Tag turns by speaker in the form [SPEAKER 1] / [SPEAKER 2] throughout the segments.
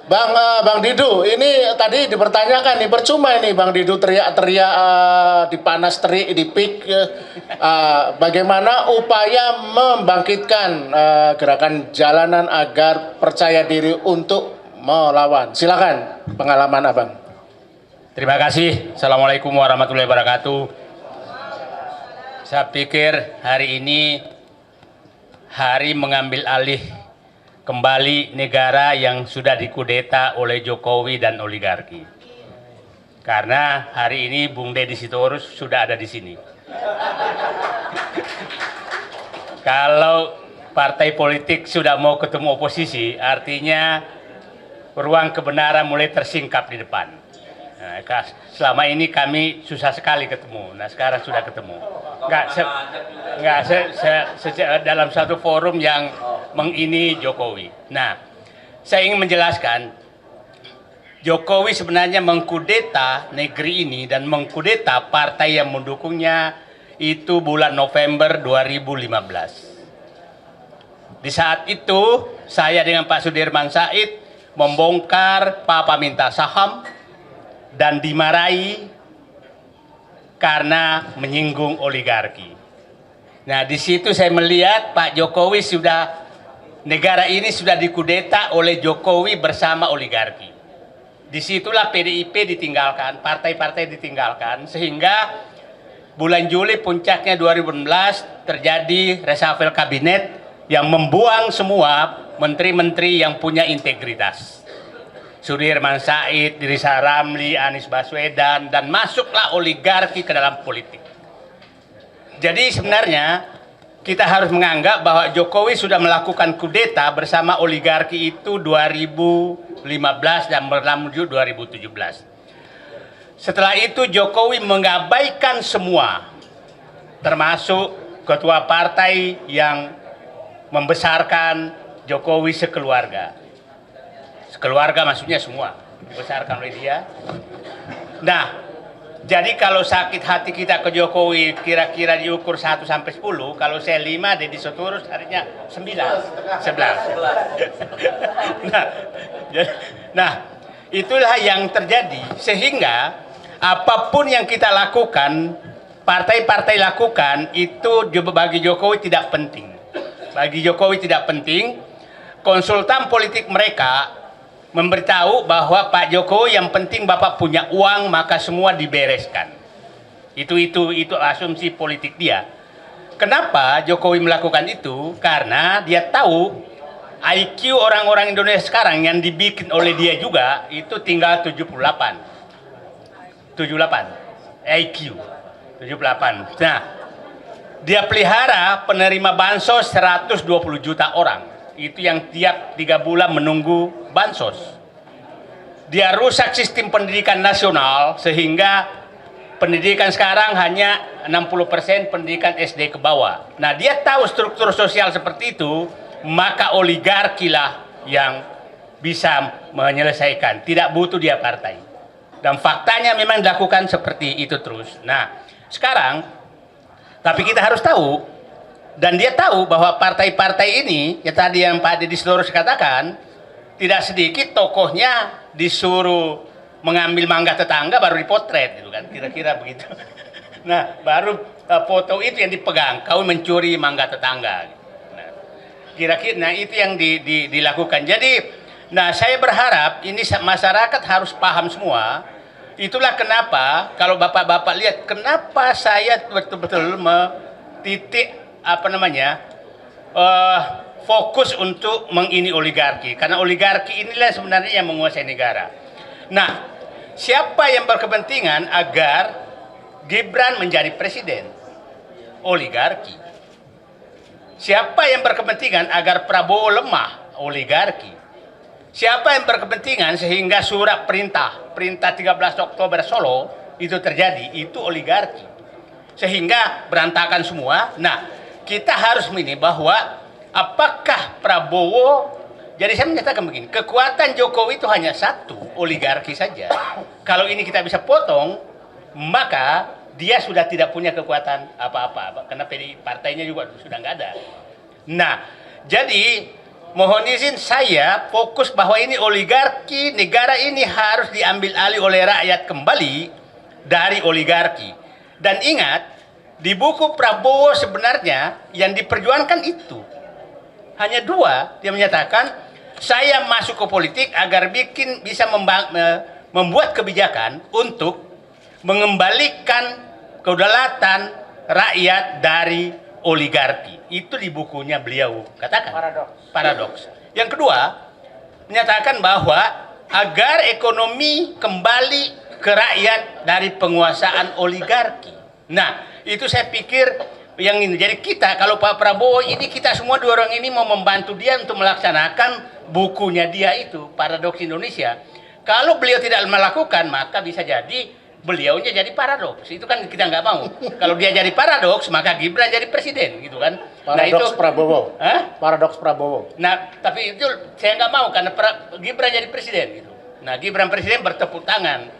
[SPEAKER 1] Bang Didu, ini tadi dipertanyakan nih, percuma ini Bang Didu teriak-teriak dipanas terik, dipik, bagaimana upaya membangkitkan gerakan jalanan agar percaya diri untuk melawan. Silakan pengalaman Abang.
[SPEAKER 2] Terima kasih. Assalamualaikum warahmatullahi wabarakatuh. Saya pikir hari ini hari mengambil alih kembali negara yang sudah dikudeta oleh Jokowi dan oligarki. Karena hari ini Bung Deddy Sitorus sudah ada di sini. Kalau partai politik sudah mau ketemu oposisi, artinya ruang kebenaran mulai tersingkap di depan. Nah, selama ini kami susah sekali ketemu. Nah, sekarang sudah ketemu. Dalam satu forum yang mengini Jokowi. Nah, saya ingin menjelaskan, Jokowi sebenarnya mengkudeta negeri ini dan mengkudeta partai yang mendukungnya itu bulan November 2015. Di saat itu, saya dengan Pak Sudirman Said membongkar Papa minta saham dan dimarahi karena menyinggung oligarki. Nah, di situ saya melihat Pak Jokowi negara ini sudah dikudeta oleh Jokowi bersama oligarki. Disitulah PDIP ditinggalkan, partai-partai ditinggalkan, sehingga bulan Juli puncaknya 2016 terjadi reshuffle kabinet yang membuang semua menteri-menteri yang punya integritas. Sudirman Said, Rizal Ramli, Anies Baswedan, dan masuklah oligarki ke dalam politik. Jadi sebenarnya kita harus menganggap bahwa Jokowi sudah melakukan kudeta bersama oligarki itu 2015 dan berlanjut 2017. Setelah itu Jokowi mengabaikan semua, termasuk ketua partai yang membesarkan Jokowi sekeluarga. Sekeluarga maksudnya semua dibesarkan oleh dia. Nah, jadi kalau sakit hati kita ke Jokowi kira-kira diukur 1 sampai 10, kalau saya 5, Deddy Sitorus harinya 9, 11. Nah, itulah yang terjadi, sehingga apapun yang kita lakukan, partai-partai lakukan, itu bagi Jokowi tidak penting. Bagi Jokowi tidak penting. Konsultan politik mereka memberitahu bahwa Pak Jokowi yang penting Bapak punya uang maka semua dibereskan. Itu asumsi politik dia. Kenapa Jokowi melakukan itu? Karena dia tahu IQ orang-orang Indonesia sekarang yang dibikin oleh dia juga itu tinggal 78 IQ 78. Nah, dia pelihara penerima bansos 120 juta orang. Itu yang tiap 3 bulan menunggu bansos. Dia rusak sistem pendidikan nasional sehingga pendidikan sekarang hanya 60% pendidikan SD ke bawah. Nah, dia tahu struktur sosial seperti itu, maka oligarki lah yang bisa menyelesaikan. Tidak butuh dia partai. Dan faktanya memang dilakukan seperti itu terus. Nah, sekarang tapi kita harus tahu, dan dia tahu bahwa partai-partai ini, ya tadi yang Pak Deddy Sitorus katakan, tidak sedikit tokohnya disuruh mengambil mangga tetangga baru dipotret, gitu kan, kira-kira begitu. Nah, baru foto itu yang dipegang, kau mencuri mangga tetangga. Nah, kira-kira itu yang dilakukan. Jadi, nah saya berharap ini masyarakat harus paham semua. Itulah kenapa kalau bapak-bapak lihat, kenapa saya betul-betul titik fokus untuk mengini oligarki, karena oligarki inilah sebenarnya yang menguasai negara. Nah, siapa yang berkepentingan agar Gibran menjadi presiden? Oligarki. Siapa yang berkepentingan agar Prabowo lemah? Oligarki. Siapa yang berkepentingan sehingga surat perintah 13 Oktober Solo itu terjadi? Itu oligarki. Sehingga berantakan semua. Nah, kita harus ini bahwa apakah Prabowo, jadi saya menyatakan begini, kekuatan Jokowi itu hanya satu, oligarki saja. Kalau ini kita bisa potong, maka dia sudah tidak punya kekuatan apa-apa, karena partainya juga sudah nggak ada. Nah, jadi mohon izin saya fokus bahwa ini oligarki, negara ini harus diambil alih oleh rakyat kembali dari oligarki. Dan ingat, di buku Prabowo sebenarnya yang diperjuangkan itu hanya dua. Dia menyatakan, saya masuk ke politik agar bisa membuat kebijakan untuk mengembalikan kedaulatan rakyat dari oligarki. Itu di bukunya beliau katakan. Paradoks. Yang kedua, menyatakan bahwa agar ekonomi kembali ke rakyat dari penguasaan oligarki. Nah, itu saya pikir yang ini. Jadi kita, kalau Pak Prabowo ini, kita semua dua orang ini mau membantu dia untuk melaksanakan bukunya dia itu, Paradoks Indonesia. Kalau beliau tidak melakukan, maka bisa jadi beliaunya jadi paradoks. Itu kan kita nggak mau. Kalau dia jadi paradoks, maka Gibran jadi presiden, gitu kan.
[SPEAKER 1] Paradoks Prabowo.
[SPEAKER 2] Hah?
[SPEAKER 1] Paradoks Prabowo.
[SPEAKER 2] Nah, tapi itu saya nggak mau karena Gibran jadi presiden, gitu. Nah, Gibran presiden bertepuk tangan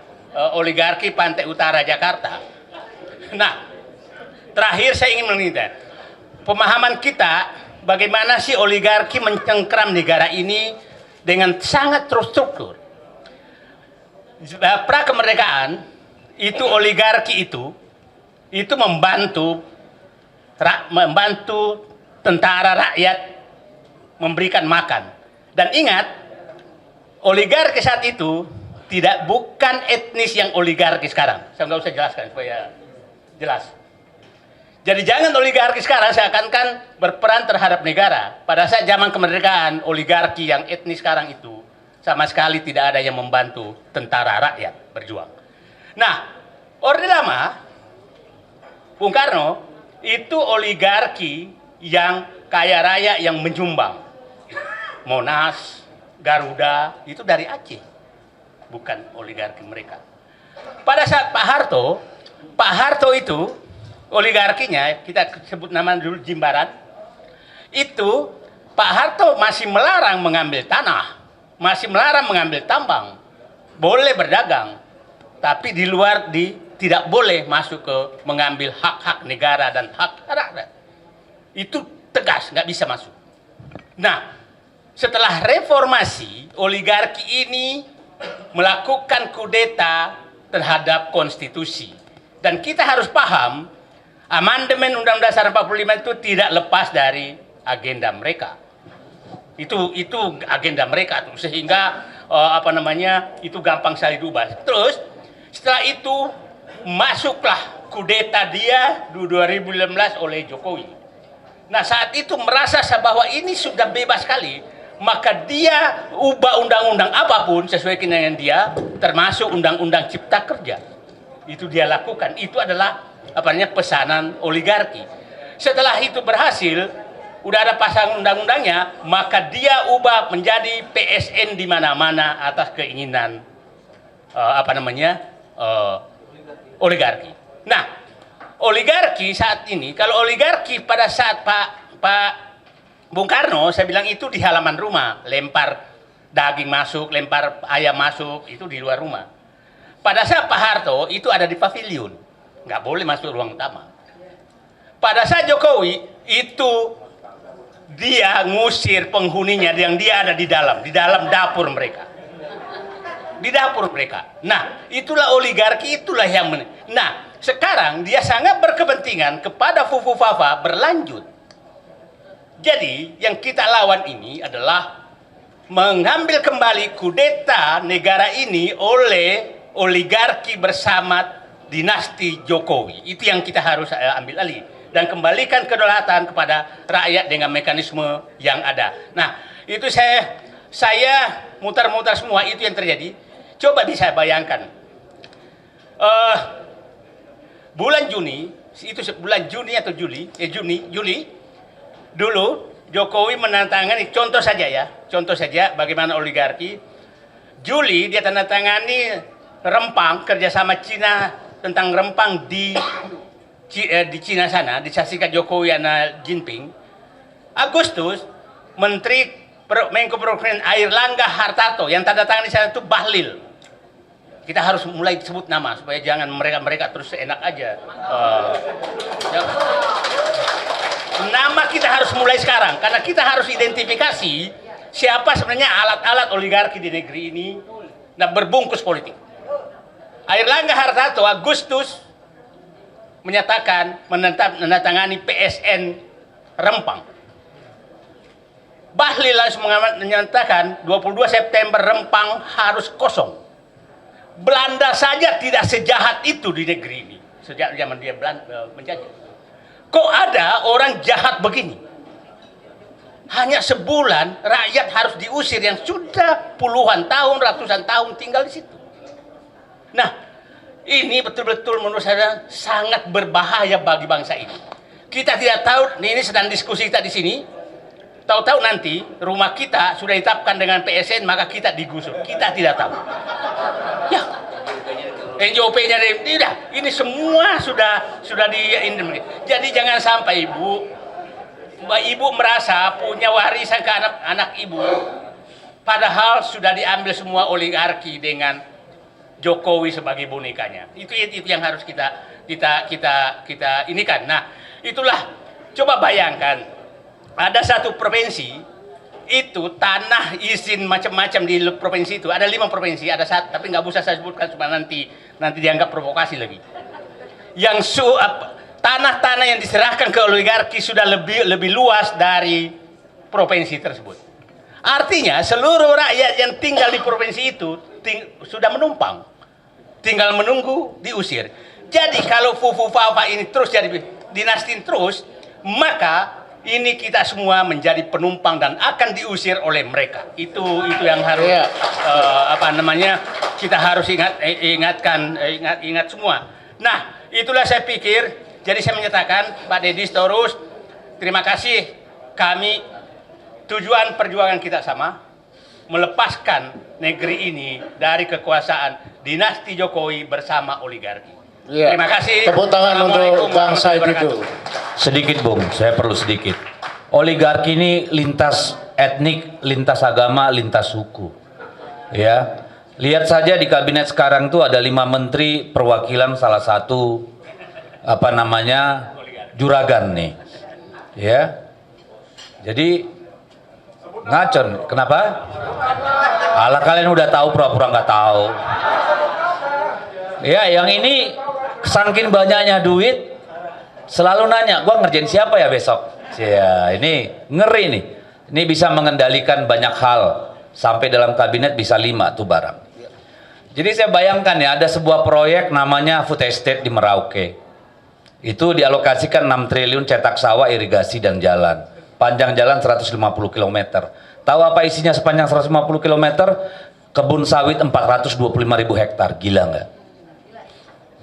[SPEAKER 2] oligarki Pantai Utara Jakarta. Nah, terakhir saya ingin meminta pemahaman kita bagaimana sih oligarki mencengkram negara ini dengan sangat terstruktur. Pra kemerdekaan itu oligarki itu membantu tentara rakyat memberikan makan. Dan ingat, oligarki saat itu bukan etnis yang oligarki sekarang. Saya nggak usah jelaskan supaya jelas. Jadi jangan oligarki sekarang seakan-akan berperan terhadap negara. Pada saat zaman kemerdekaan, oligarki yang etnis sekarang itu sama sekali tidak ada yang membantu tentara rakyat berjuang. Nah, Orde Lama, Bung Karno, itu oligarki yang kaya raya yang menyumbang. Monas, Garuda, itu dari Aceh. Bukan oligarki mereka. Pada saat Pak Harto itu, oligarkinya, kita sebut nama dulu Jimbaran, itu Pak Harto masih melarang mengambil tanah, masih melarang mengambil tambang, boleh berdagang, tapi di luar tidak boleh masuk ke mengambil hak-hak negara dan hak rakyat. Itu tegas, nggak bisa masuk. Nah, setelah reformasi, oligarki ini melakukan kudeta terhadap konstitusi. Dan kita harus paham, amandemen Undang-Undang Dasar 45 itu tidak lepas dari agenda mereka. Itu agenda mereka tuh, sehingga itu gampang sekali diubah. Terus setelah itu masuklah kudeta dia di 2015 oleh Jokowi. Nah, saat itu merasa bahwa ini sudah bebas sekali, maka dia ubah undang-undang apapun sesuai dengan dia, termasuk undang-undang Cipta Kerja. Itu dia lakukan. Itu adalah pesanan oligarki. Setelah itu berhasil, udah ada pasangan undang-undangnya, maka dia ubah menjadi PSN di mana-mana atas keinginan oligarki. Nah, oligarki saat ini, kalau oligarki pada saat Pak Bung Karno, saya bilang itu di halaman rumah, lempar daging masuk, lempar ayam masuk, itu di luar rumah. Pada saat Pak Harto, itu ada di pavilion, nggak boleh masuk ruang utama. Pada saat Jokowi, itu dia ngusir penghuninya yang dia ada di dalam dapur mereka. Di dapur mereka. Nah, itulah oligarki, itulah yang Nah, sekarang dia sangat berkepentingan kepada Fufu Fafa berlanjut. Jadi, yang kita lawan ini adalah mengambil kembali kudeta negara ini oleh oligarki bersama dinasti Jokowi. Itu yang kita harus ambil alih. Dan kembalikan kedaulatan kepada rakyat dengan mekanisme yang ada. Nah, itu saya mutar-mutar semua itu yang terjadi. Coba bisa bayangkan, bulan Juni, itu bulan Juni atau Juli, dulu Jokowi menandatangani, contoh saja bagaimana oligarki. Juli dia tandatangani Rempang, kerjasama Cina tentang Rempang di Cina sana, disaksikan Jokowi dan Jinping. Agustus, Menko Perekonomian Airlangga Hartarto yang tanda tangan di sana itu Bahlil. Kita harus mulai sebut nama supaya jangan mereka terus seenak aja. Nama kita harus mulai sekarang karena kita harus identifikasi siapa sebenarnya alat-alat oligarki di negeri ini dan berbungkus politik. Airlangga Hartarto Agustus menyatakan menandatangani PSN Rempang. Bahlil langsung menyatakan 22 September Rempang harus kosong. Belanda saja tidak sejahat itu di negeri ini sejak zaman dia menjajah. Kok ada orang jahat begini? Hanya sebulan rakyat harus diusir yang sudah puluhan tahun, ratusan tahun tinggal di situ. Nah, ini betul-betul menurut saya sangat berbahaya bagi bangsa ini. Kita tidak tahu, ini sedang diskusi kita di sini. Tahu-tahu nanti rumah kita sudah ditetapkan dengan PSN, maka kita digusur. Kita tidak tahu. Ya, NJOP-nya tidak. Ini semua sudah di. Jadi jangan sampai ibu merasa punya warisan ke anak ibu, padahal sudah diambil semua oligarki dengan Jokowi sebagai bonekanya. Itu yang harus kita inikan. Nah, itulah, coba bayangkan ada satu provinsi itu tanah izin macam-macam di provinsi itu ada 5 provinsi, ada satu tapi nggak bisa saya sebutkan supaya nanti dianggap provokasi lagi. Yang tanah-tanah yang diserahkan ke oligarki sudah lebih luas dari provinsi tersebut. Artinya seluruh rakyat yang tinggal di provinsi itu sudah menumpang, tinggal menunggu diusir. Jadi kalau Fufu-Fafa ini terus jadi dinasti terus, maka ini kita semua menjadi penumpang dan akan diusir oleh mereka. Itu yang harus kita harus ingat semua. Nah, itulah saya pikir. Jadi saya menyatakan Pak Deddy Sitorus, terima kasih, kami tujuan perjuangan kita sama, melepaskan negeri ini dari kekuasaan dinasti Jokowi bersama oligarki.
[SPEAKER 1] Ya.
[SPEAKER 2] Terima kasih.
[SPEAKER 1] Tepuk tangan untuk Bang Said Didu.
[SPEAKER 3] Sedikit Bung, saya perlu sedikit. Oligarki ini lintas etnik, lintas agama, lintas suku. Ya, lihat saja di kabinet sekarang tuh ada 5 menteri perwakilan salah satu juragan nih. Ya. Jadi ngacon, kenapa? Alah, kalian udah tahu pura-pura nggak tahu. Ya, yang ini saking banyaknya duit selalu nanya, gua ngerjain siapa ya besok? Ya, ini ngeri nih. Ini bisa mengendalikan banyak hal sampai dalam kabinet bisa 5 tuh barang. Jadi saya bayangkan ya, ada sebuah proyek namanya food estate di Merauke. Itu dialokasikan 6 triliun cetak sawah, irigasi dan jalan. Panjang jalan 150 km. Tahu apa isinya sepanjang 150 km? Kebun sawit 425.000 hektar. Gila nggak?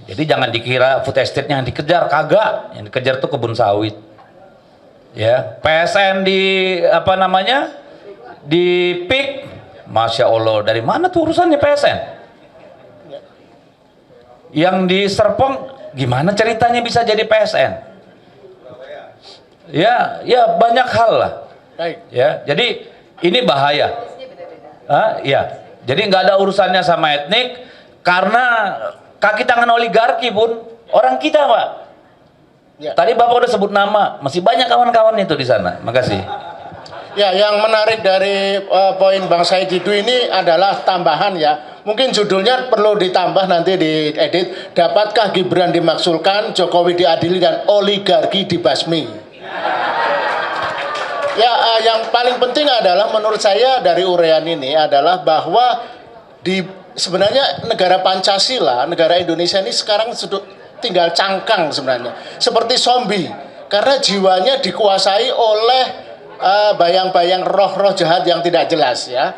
[SPEAKER 3] Jadi jangan dikira food estate-nya yang dikejar, kagak. Yang dikejar tuh kebun sawit. Ya, PSN di PIK, Masya Allah, dari mana tuh urusannya PSN? Yang di Serpong, gimana ceritanya bisa jadi PSN? Ya banyak hal lah. Ya, jadi ini bahaya. Ya, jadi nggak ada urusannya sama etnik, karena kaki tangan oligarki pun orang kita, Pak. Ya. Tadi Bapak udah sebut nama, masih banyak kawan-kawan itu di sana. Makasih.
[SPEAKER 1] Ya, yang menarik dari poin Bang Said Didu ini adalah tambahan ya. Mungkin judulnya perlu ditambah nanti diedit. Dapatkah Gibran dimaksudkan, Jokowi diadili dan oligarki dibasmi? Ya, yang paling penting adalah menurut saya dari uraian ini adalah bahwa sebenarnya negara Pancasila, negara Indonesia ini sekarang sudah tinggal cangkang sebenarnya, seperti zombie, karena jiwanya dikuasai oleh bayang-bayang roh-roh jahat yang tidak jelas ya.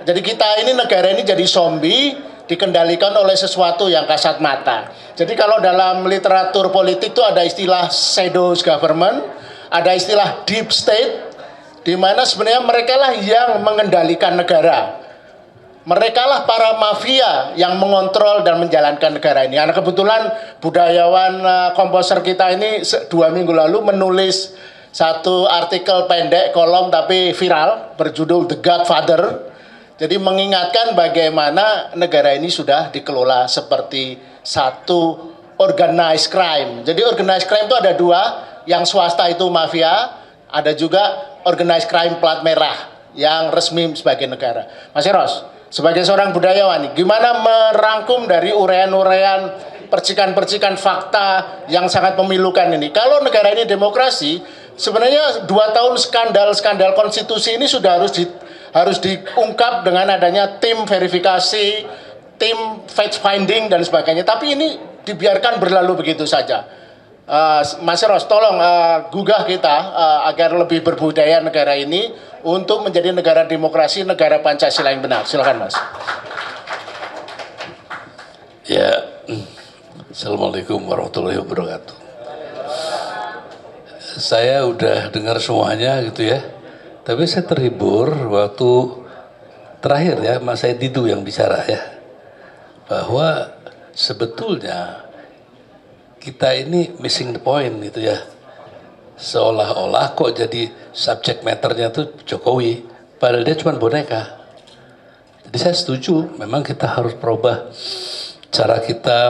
[SPEAKER 1] Jadi kita ini, negara ini jadi zombie, dikendalikan oleh sesuatu yang kasat mata. Jadi kalau dalam literatur politik itu ada istilah shadow government, ada istilah deep state, di mana sebenarnya mereka lah yang mengendalikan negara. Mereka lah para mafia yang mengontrol dan menjalankan negara ini. Karena kebetulan budayawan komposer kita ini 2 minggu lalu menulis satu artikel pendek kolom tapi viral berjudul The Godfather. Jadi mengingatkan bagaimana negara ini sudah dikelola seperti satu organized crime. Jadi organized crime itu ada 2, yang swasta itu mafia, ada juga organized crime plat merah. yang resmi sebagai negara. Mas Eros, sebagai seorang budayawan, gimana merangkum dari urean-urean percikan-percikan fakta yang sangat memilukan ini? Kalau negara ini demokrasi, sebenarnya 2 tahun skandal konstitusi ini sudah harus diungkap dengan adanya tim verifikasi, tim fact finding dan sebagainya. Tapi ini dibiarkan berlalu begitu saja. Mas Eros, tolong gugah kita agar lebih berbudaya negara ini untuk menjadi negara demokrasi, negara Pancasila yang benar. Silakan, Mas.
[SPEAKER 4] Ya, Assalamualaikum warahmatullahi wabarakatuh. Saya udah dengar semuanya gitu ya, tapi saya terhibur waktu terakhir ya Mas Said Didu yang bicara ya, bahwa sebetulnya kita ini missing the point gitu ya, seolah-olah kok jadi subject matternya tuh Jokowi, padahal dia cuma boneka. Jadi saya setuju, memang kita harus berubah cara kita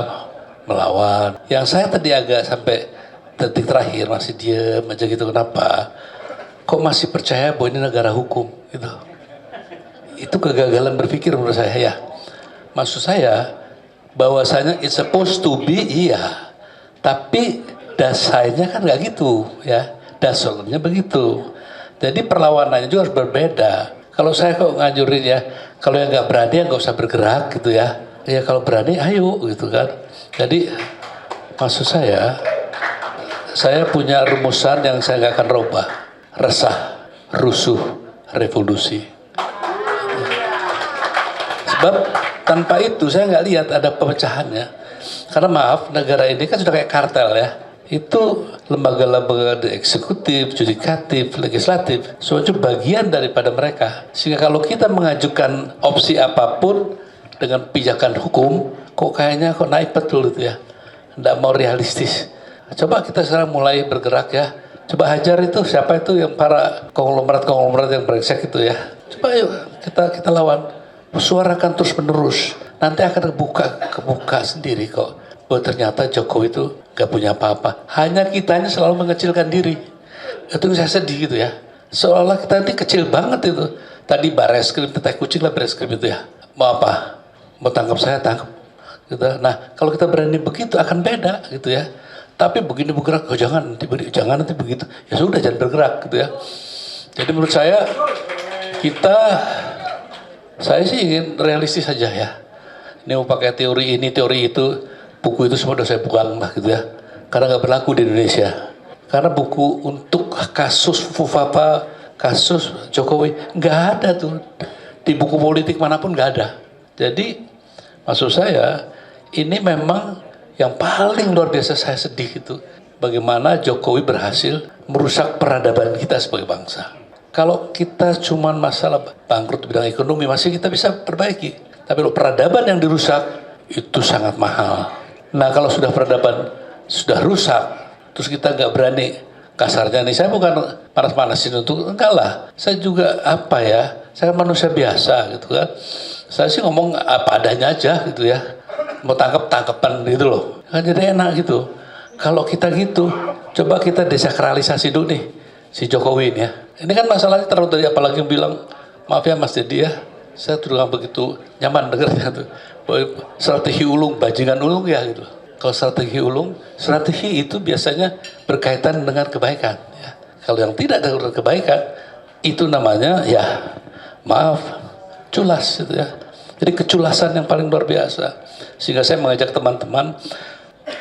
[SPEAKER 4] melawan. Yang saya tadi agak sampai detik terakhir masih diam aja gitu, kenapa? Kok masih percaya bahwa ini negara hukum gitu? Itu kegagalan berpikir menurut saya ya. Maksud saya bahwasanya it's supposed to be, iya, tapi dasarnya kan nggak gitu ya, dasarnya begitu. Jadi perlawanannya juga harus berbeda. Kalau saya kok ngajurin ya, kalau yang nggak berani ya nggak usah bergerak gitu ya. Ya kalau berani ayo gitu kan. Jadi maksud saya punya rumusan yang saya nggak akan rubah. Resah, rusuh, revolusi. Sebab tanpa itu saya nggak lihat ada pemecahannya. Karena maaf, negara ini kan sudah kayak kartel ya. Itu lembaga-lembaga eksekutif, yudikatif, legislatif, semuanya bagian daripada mereka. Sehingga kalau kita mengajukan opsi apapun dengan pijakan hukum, kok kayaknya kok naik betul itu ya. Nggak mau realistis. Coba kita sekarang mulai bergerak ya. Coba hajar itu siapa itu yang para konglomerat yang brengsek itu ya. Coba yuk kita lawan. Suarakan terus menerus. Nanti akan kebuka sendiri kok. Bahwa ternyata Jokowi itu gak punya apa-apa. Hanya kitanya selalu mengecilkan diri. Itu saya sedih gitu ya. Seolah kita ini kecil banget itu. Tadi bareskrim, teteh kucing lah bareskrim itu ya. Mau apa? Mau tangkap saya, tangkap. Gitu. Nah kalau kita berani begitu akan beda gitu ya. Tapi begini bergerak, oh jangan nanti begitu. Ya sudah jangan bergerak gitu ya. Jadi menurut saya saya sih ingin realistis saja ya. Ini mau pakai teori ini, teori itu, buku itu semua udah saya buang lah gitu ya. Karena nggak berlaku di Indonesia. Karena buku untuk kasus Fufapa, kasus Jokowi nggak ada tuh. Di buku politik manapun nggak ada. Jadi maksud saya ini memang yang paling luar biasa saya sedih itu bagaimana Jokowi berhasil merusak peradaban kita sebagai bangsa. Kalau kita cuma masalah bangkrut di bidang ekonomi masih kita bisa perbaiki. Tapi kalau peradaban yang dirusak itu sangat mahal. Nah kalau sudah peradaban sudah rusak, terus kita nggak berani, kasarnya nih saya bukan panas-panasin untuk enggak lah. Saya juga saya manusia biasa gitu kan. Saya sih ngomong apa adanya aja gitu ya. Mau tangkapan gitu loh. Kan jadi enak gitu. Kalau kita gitu, coba kita desakralisasi dulu nih si Jokowi ini ya. Ini kan masalahnya terlalu dari apalagi yang bilang, maaf ya Mas Dedi ya, saya tuh nggak begitu nyaman dengarnya tuh. Strategi ulung, bajingan ulung ya gitu. Kalau strategi ulung, strategi itu biasanya berkaitan dengan kebaikan. Ya. Kalau yang tidak ada kebaikan, itu namanya ya maaf, culas gitu ya. Jadi keculasan yang paling luar biasa. Sehingga saya mengajak teman-teman,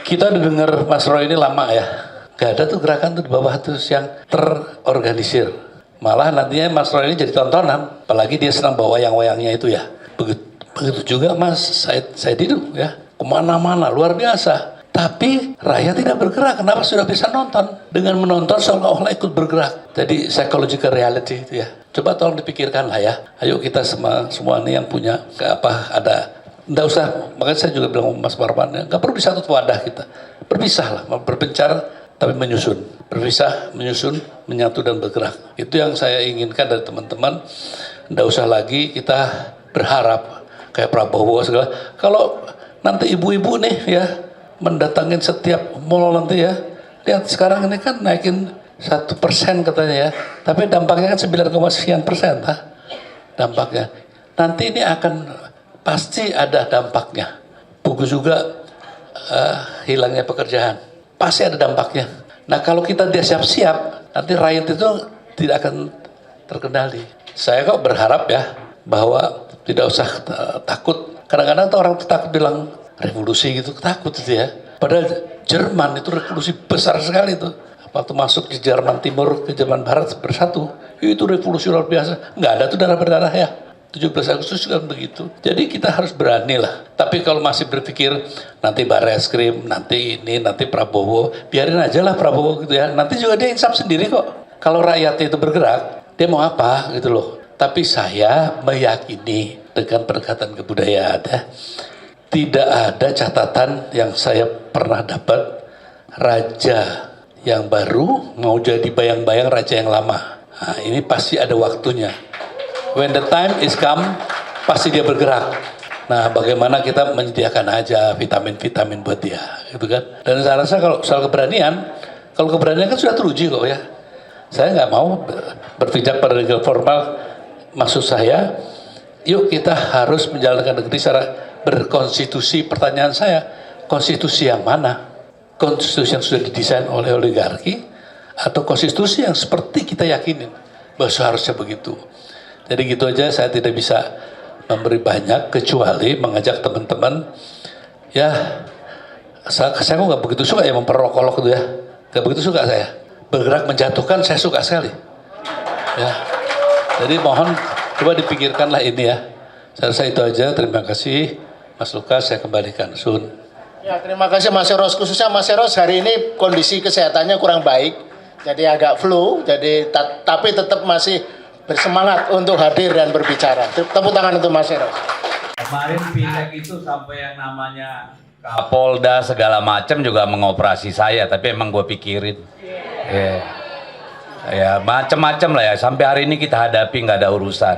[SPEAKER 4] kita udah dengar Mas Roy ini lama ya. Gak ada tuh gerakan tuh di bawah tuh yang terorganisir. Malah nantinya Mas Roy ini jadi tontonan. Apalagi dia senang bawa wayang-wayangnya itu ya. Begitu juga Mas Said Didu ya. Kemana-mana luar biasa. Tapi rakyat tidak bergerak. Kenapa sudah bisa nonton? Dengan menonton seolah-olah ikut bergerak. Jadi psychological reality itu ya. Coba tolong dipikirkan lah ya. Ayo kita semua ini yang punya nggak usah. Makanya saya juga bilang Mas Marwan ya. Nggak perlu di satu wadah kita. Berpisah lah. Berpencar tapi menyusun. Berpisah, menyusun, menyatu dan bergerak. Itu yang saya inginkan dari teman-teman. Nggak usah lagi kita berharap kayak Prabowo segala. Kalau nanti ibu-ibu nih ya mendatangin setiap mall nanti ya. Lihat sekarang ini kan naikin 1% katanya ya, tapi dampaknya kan 9,sekian%, dampaknya. Nanti ini akan pasti ada dampaknya. Buku juga hilangnya pekerjaan, pasti ada dampaknya. Nah kalau kita tidak siap-siap, nanti rakyat itu tidak akan terkendali. Saya kok berharap ya bahwa tidak usah takut. Kadang-kadang tuh orang takut bilang revolusi gitu, takut itu ya. Padahal Jerman itu revolusi besar sekali tuh. Waktu masuk ke Jerman Timur ke Jerman Barat bersatu, itu revolusi luar biasa. Nggak ada tuh darah berdarah ya. 17 Agustus kan begitu. Jadi kita harus berani lah. Tapi kalau masih berpikir nanti Barreskrim, nanti ini, nanti Prabowo, biarin aja lah Prabowo gitu ya. Nanti juga dia insaf sendiri kok. Kalau rakyatnya itu bergerak, dia mau apa gitu loh. Tapi saya meyakini dengan pendekatan kebudayaan ya, tidak ada catatan yang saya pernah dapat raja yang baru mau jadi bayang-bayang raja yang lama. Nah, ini pasti ada waktunya. When the time is come, pasti dia bergerak. Nah, bagaimana kita menyediakan aja vitamin-vitamin buat dia, gitu kan? Dan saya rasa kalau soal keberanian kan sudah teruji kok ya. Saya nggak mau berpijak pada legal formal. Maksud saya, yuk kita harus menjalankan negeri secara berkonstitusi. Pertanyaan saya, konstitusi yang mana? Konstitusi yang sudah didesain oleh oligarki atau konstitusi yang seperti kita yakinin bahwa seharusnya begitu. Jadi gitu aja, saya tidak bisa memberi banyak kecuali mengajak teman-teman ya. Saya kok nggak begitu suka ya memperolok-olok itu ya, nggak begitu suka saya. Bergerak menjatuhkan saya suka sekali ya. Jadi mohon coba dipikirkanlah ini ya. Saya rasa itu aja. Terima kasih Mas Lukas, saya kembalikan Sun.
[SPEAKER 1] Ya, terima kasih Mas Eros. Khususnya Mas Eros hari ini kondisi kesehatannya kurang baik, jadi agak flu, jadi tapi tetap masih bersemangat untuk hadir dan berbicara. Tepuk tangan untuk Mas Eros.
[SPEAKER 3] Kemarin Pileg itu sampai yang namanya Kapolda segala macam juga mengoperasi saya, tapi emang gue pikirin. Ya macam-macam lah ya, sampai hari ini kita hadapi nggak ada urusan.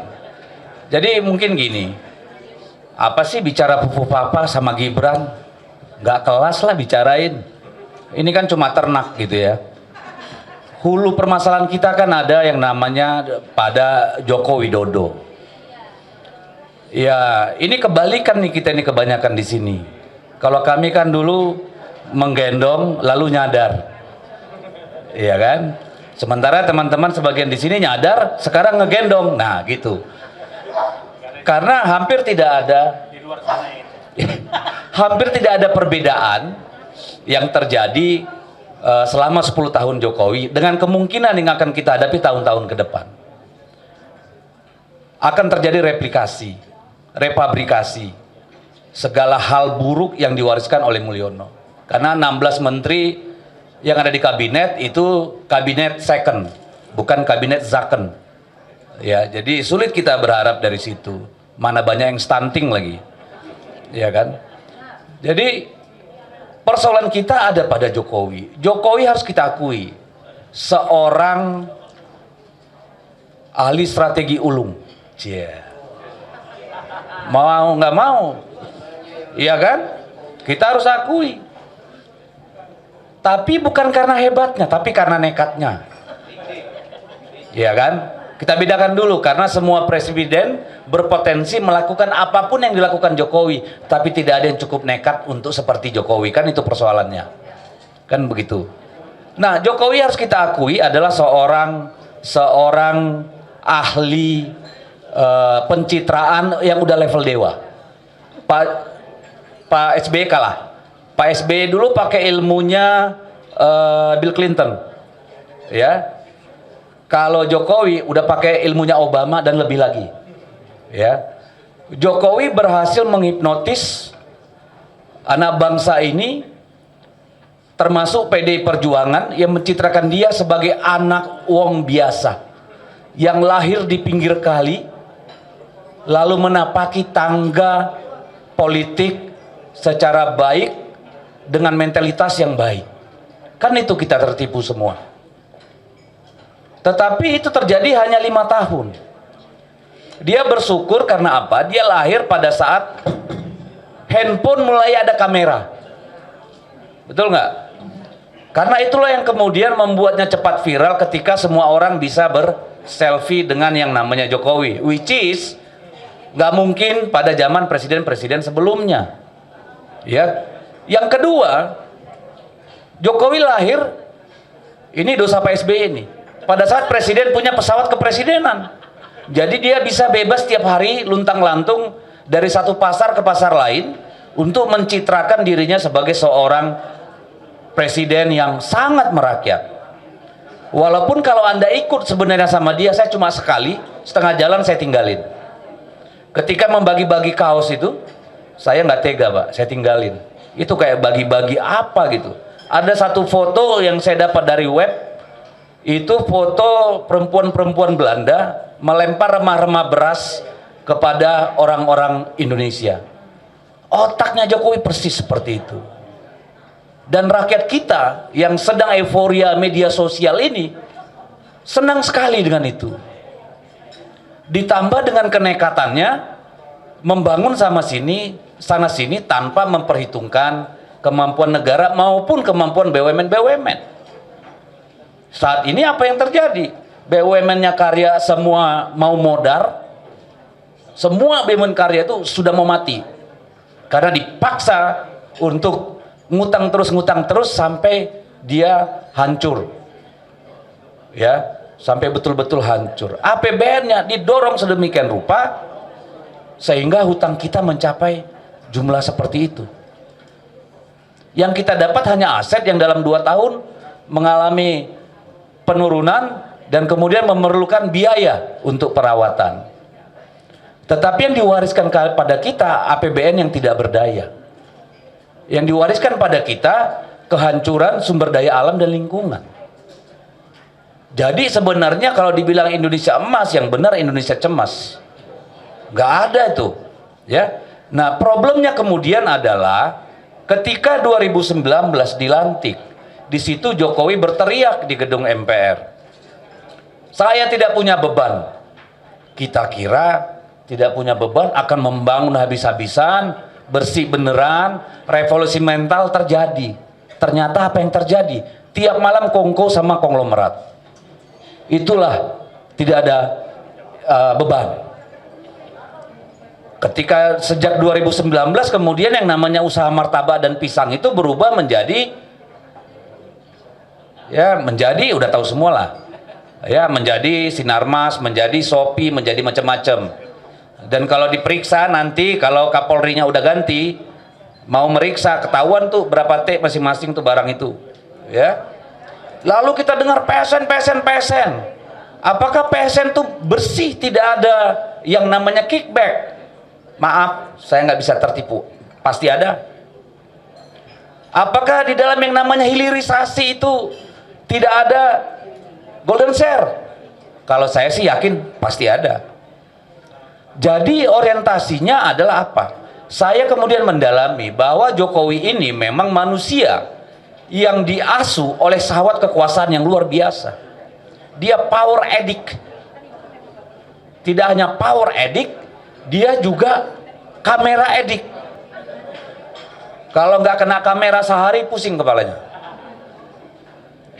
[SPEAKER 3] Jadi mungkin gini, apa sih bicara Pupu Papa sama Gibran? Nggak kelas lah bicarain. Ini kan cuma ternak gitu ya. Hulu permasalahan kita kan ada yang namanya pada Joko Widodo. Ya ini kebalikan nih kita ini kebanyakan di sini. Kalau kami kan dulu menggendong lalu nyadar, iya kan? Sementara teman-teman sebagian di sini nyadar sekarang ngegendong, nah gitu. Karena hampir tidak ada hampir tidak ada perbedaan yang terjadi selama 10 tahun Jokowi dengan kemungkinan yang akan kita hadapi tahun-tahun ke depan. Akan terjadi replikasi, repabrikasi segala hal buruk yang diwariskan oleh Mulyono. Karena 16 menteri yang ada di kabinet itu kabinet second, bukan kabinet zaken. Ya, jadi sulit kita berharap dari situ. Mana banyak yang stunting lagi. Ya kan? Jadi persoalan kita ada pada Jokowi. Jokowi harus kita akui seorang ahli strategi ulung. Mau nggak mau, iya kan? Kita harus akui. Tapi bukan karena hebatnya, tapi karena nekatnya. Iya kan? Kita bedakan dulu, karena semua presiden berpotensi melakukan apapun yang dilakukan Jokowi, tapi tidak ada yang cukup nekat untuk seperti Jokowi, kan itu persoalannya. Kan begitu. Nah, Jokowi harus kita akui adalah seorang ahli pencitraan yang udah level dewa. Pak SBY kalah. Pak SBY dulu pakai ilmunya Bill Clinton. Ya. Kalau Jokowi udah pakai ilmunya Obama dan lebih lagi. Ya. Jokowi berhasil menghipnotis anak bangsa ini, termasuk PDI Perjuangan, yang mencitrakan dia sebagai anak wong biasa yang lahir di pinggir kali lalu menapaki tangga politik secara baik dengan mentalitas yang baik. Kan itu kita tertipu semua. Tetapi itu terjadi hanya 5 tahun. Dia bersyukur karena apa? Dia lahir pada saat handphone mulai ada kamera. Betul nggak? Karena itulah yang kemudian membuatnya cepat viral ketika semua orang bisa berselfie dengan yang namanya Jokowi, which is nggak mungkin pada zaman presiden-presiden sebelumnya. Ya, yang kedua, Jokowi lahir, ini dosa Pak SBY ini. Pada saat presiden punya pesawat kepresidenan, jadi dia bisa bebas tiap hari luntang-lantung dari satu pasar ke pasar lain untuk mencitrakan dirinya sebagai seorang presiden yang sangat merakyat. Walaupun kalau Anda ikut sebenarnya sama dia, saya cuma sekali, setengah jalan saya tinggalin. Ketika membagi-bagi kaos itu, saya nggak tega Pak, saya tinggalin. Itu kayak bagi-bagi apa gitu. Ada satu foto yang saya dapat dari web, itu foto perempuan-perempuan Belanda melempar remah-remah beras kepada orang-orang Indonesia. Otaknya Jokowi persis seperti itu. Dan rakyat kita yang sedang euforia media sosial ini senang sekali dengan itu. Ditambah dengan kenekatannya membangun sana sini tanpa memperhitungkan kemampuan negara maupun kemampuan BUMN. Saat ini apa yang terjadi? BUMN-nya karya semua mau modar. Semua BUMN karya itu sudah mau mati. Karena dipaksa untuk ngutang terus sampai dia hancur. Ya, sampai betul-betul hancur. APBN-nya didorong sedemikian rupa sehingga hutang kita mencapai jumlah seperti itu. Yang kita dapat hanya aset yang dalam 2 tahun mengalami penurunan dan kemudian memerlukan biaya untuk perawatan. Tetapi yang diwariskan pada kita APBN yang tidak berdaya. Yang diwariskan pada kita kehancuran sumber daya alam dan lingkungan. Jadi sebenarnya kalau dibilang Indonesia emas, yang benar Indonesia cemas. Nggak ada itu, ya. Nah, problemnya kemudian adalah ketika 2019 dilantik, di situ Jokowi berteriak di gedung MPR, saya tidak punya beban. Kita kira tidak punya beban akan membangun habis-habisan, bersih beneran, revolusi mental terjadi. Ternyata apa yang terjadi? Tiap malam kongko sama konglomerat. Itulah tidak ada beban. Ketika sejak 2019 kemudian yang namanya usaha martabak dan pisang itu berubah menjadi, ya menjadi udah tahu semua lah, ya menjadi Sinarmas, menjadi Shopee, menjadi macam-macam. Dan kalau diperiksa nanti kalau Kapolrinya udah ganti, mau meriksa ketahuan tuh berapa T masing-masing tuh barang itu, ya. Lalu kita dengar PSN. Apakah PSN tuh bersih, tidak ada yang namanya kickback? Maaf, saya nggak bisa tertipu. Pasti ada. Apakah di dalam yang namanya hilirisasi itu tidak ada golden share? Kalau saya sih yakin pasti ada. Jadi orientasinya adalah apa? Saya kemudian mendalami bahwa Jokowi ini memang manusia yang diasuh oleh syahwat kekuasaan yang luar biasa. Dia power addict. Tidak hanya power addict, dia juga kamera addict. Kalau nggak kena kamera sehari pusing kepalanya.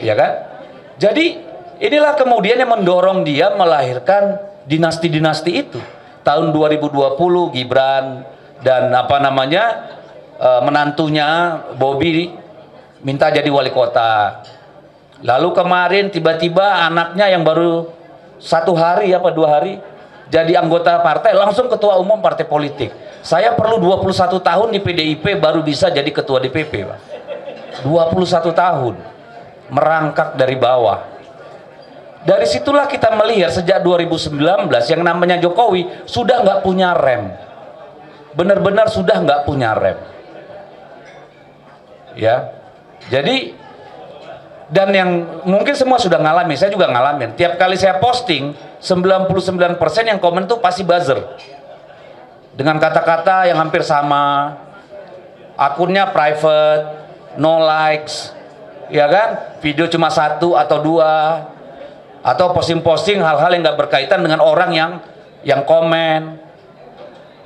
[SPEAKER 3] Iya kan? Jadi inilah kemudian yang mendorong dia melahirkan dinasti-dinasti itu. Tahun 2020 Gibran dan menantunya Bobi minta jadi wali kota. Lalu kemarin tiba-tiba anaknya yang baru 1 hari 2 hari jadi anggota partai langsung ketua umum partai politik. Saya perlu 21 tahun di PDIP baru bisa jadi ketua DPP, Pak. 21 tahun merangkak dari bawah. Dari situlah kita melihat sejak 2019 yang namanya Jokowi sudah nggak punya rem. Benar-benar sudah nggak punya rem. Ya. Jadi, dan yang mungkin semua sudah ngalami, saya juga ngalamin. Tiap kali saya posting, 99% yang komen tuh pasti buzzer. Dengan kata-kata yang hampir sama. Akunnya private, no likes. Ya kan? Video cuma 1 atau 2. Atau posting-posting hal-hal yang nggak berkaitan dengan orang yang komen,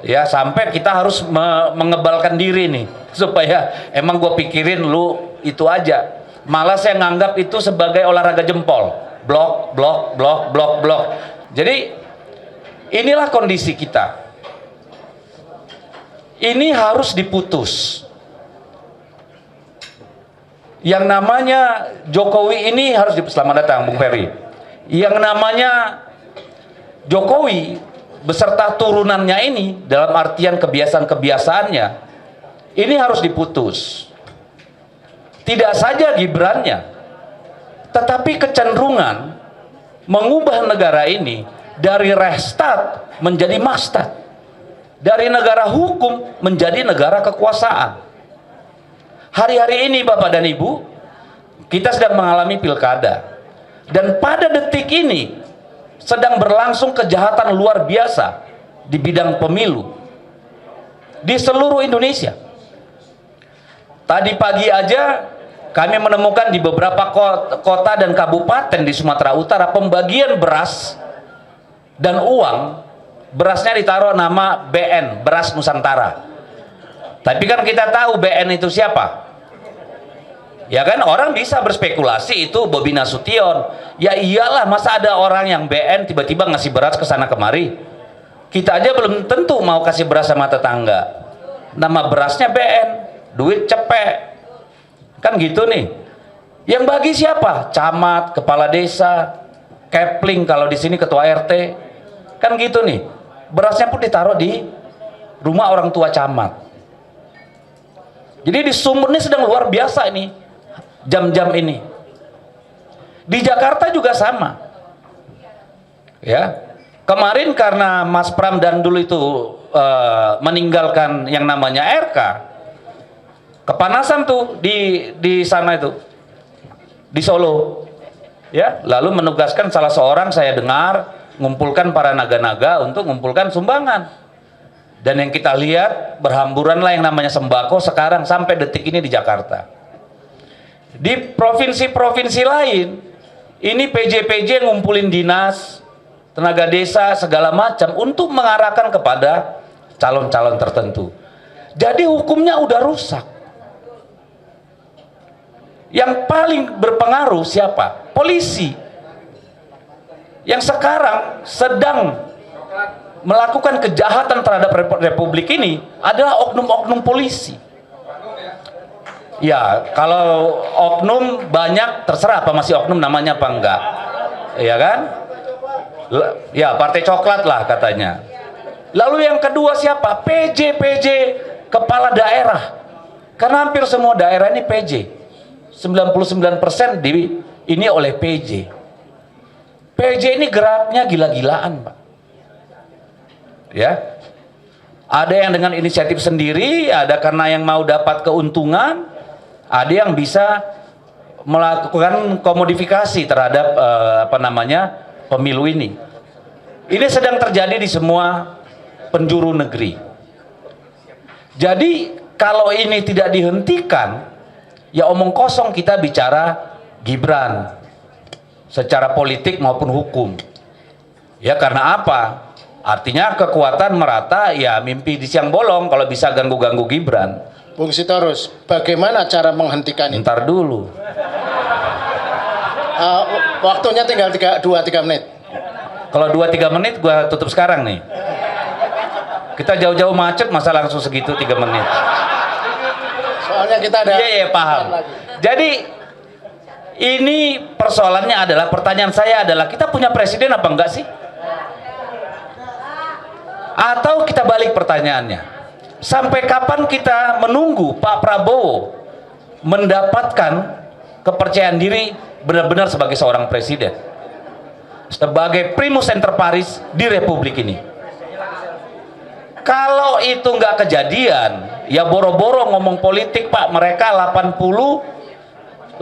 [SPEAKER 3] ya sampai kita harus mengebalkan diri nih supaya emang gue pikirin lu itu aja. Malah saya nganggap itu sebagai olahraga jempol. Blok, blok, blok, blok, blok. Jadi inilah kondisi kita. Ini harus diputus. Yang namanya Jokowi ini harus selamat datang Bung Ferry. Yang namanya Jokowi beserta turunannya ini dalam artian kebiasaan-kebiasaannya ini harus diputus. Tidak saja Gibrannya, tetapi kecenderungan mengubah negara ini dari restart menjadi mastad, dari negara hukum menjadi negara kekuasaan. Hari-hari ini Bapak dan Ibu, kita sedang mengalami pilkada, dan pada detik ini sedang berlangsung kejahatan luar biasa di bidang pemilu di seluruh Indonesia. Tadi pagi aja kami menemukan di beberapa kota dan kabupaten di Sumatera Utara pembagian beras dan uang, berasnya ditaruh nama BN, Beras Nusantara. Tapi kan kita tahu BN itu siapa? Ya kan, orang bisa berspekulasi itu Bobi Nasution. Ya iyalah, masa ada orang yang BN tiba-tiba ngasih beras ke sana kemari? Kita aja belum tentu mau kasih beras sama tetangga. Nama berasnya BN, duit cepek. Kan gitu nih. Yang bagi siapa? Camat, kepala desa, kepling kalau di sini ketua RT. Kan gitu nih. Berasnya pun ditaruh di rumah orang tua camat. Jadi di Sumber ini sedang luar biasa ini. Jam-jam ini. Di Jakarta juga sama. Ya. Kemarin karena Mas Pram dan dulu itu meninggalkan yang namanya RK, kepanasan tuh di sana itu, di Solo, ya. Lalu menugaskan salah seorang, saya dengar, ngumpulkan para naga-naga untuk ngumpulkan sumbangan. Dan yang kita lihat berhamburanlah yang namanya sembako sekarang sampai detik ini di Jakarta. Di provinsi-provinsi lain, ini PJ-PJ ngumpulin dinas, tenaga desa, segala macam untuk mengarahkan kepada calon-calon tertentu. Jadi hukumnya udah rusak. Yang paling berpengaruh siapa? Polisi. Yang sekarang sedang melakukan kejahatan terhadap republik ini adalah oknum-oknum polisi. Ya, kalau oknum banyak terserah apa masih oknum namanya apa enggak. Ya kan? Ya, partai coklat lah katanya. Lalu yang kedua siapa? PJ kepala daerah. Karena hampir semua daerah ini PJ. 99% ini oleh PJ. PJ ini geraknya gila-gilaan, Pak. Ya. Ada yang dengan inisiatif sendiri, ada karena yang mau dapat keuntungan, ada yang bisa melakukan komodifikasi terhadap pemilu ini. Ini sedang terjadi di semua penjuru negeri. Jadi kalau ini tidak dihentikan, ya omong kosong kita bicara Gibran secara politik maupun hukum. Ya karena apa? Artinya kekuatan merata, ya mimpi di siang bolong kalau bisa ganggu-ganggu Gibran.
[SPEAKER 1] Bung Sitorus, bagaimana cara menghentikan itu?
[SPEAKER 3] Ntar dulu.
[SPEAKER 1] Waktunya tinggal 2-3 menit.
[SPEAKER 3] Kalau 2-3 menit gua tutup sekarang nih. Kita jauh-jauh macet masa langsung segitu 3 menit.
[SPEAKER 1] Soalnya kita ada.
[SPEAKER 3] Iya, paham. Jadi ini persoalannya adalah, pertanyaan saya adalah, kita punya presiden apa enggak sih? Atau kita balik pertanyaannya, sampai kapan kita menunggu Pak Prabowo mendapatkan kepercayaan diri benar-benar sebagai seorang presiden, sebagai primus inter pares di republik ini? Kalau itu nggak kejadian, ya boro-boro ngomong politik, Pak. Mereka 84%.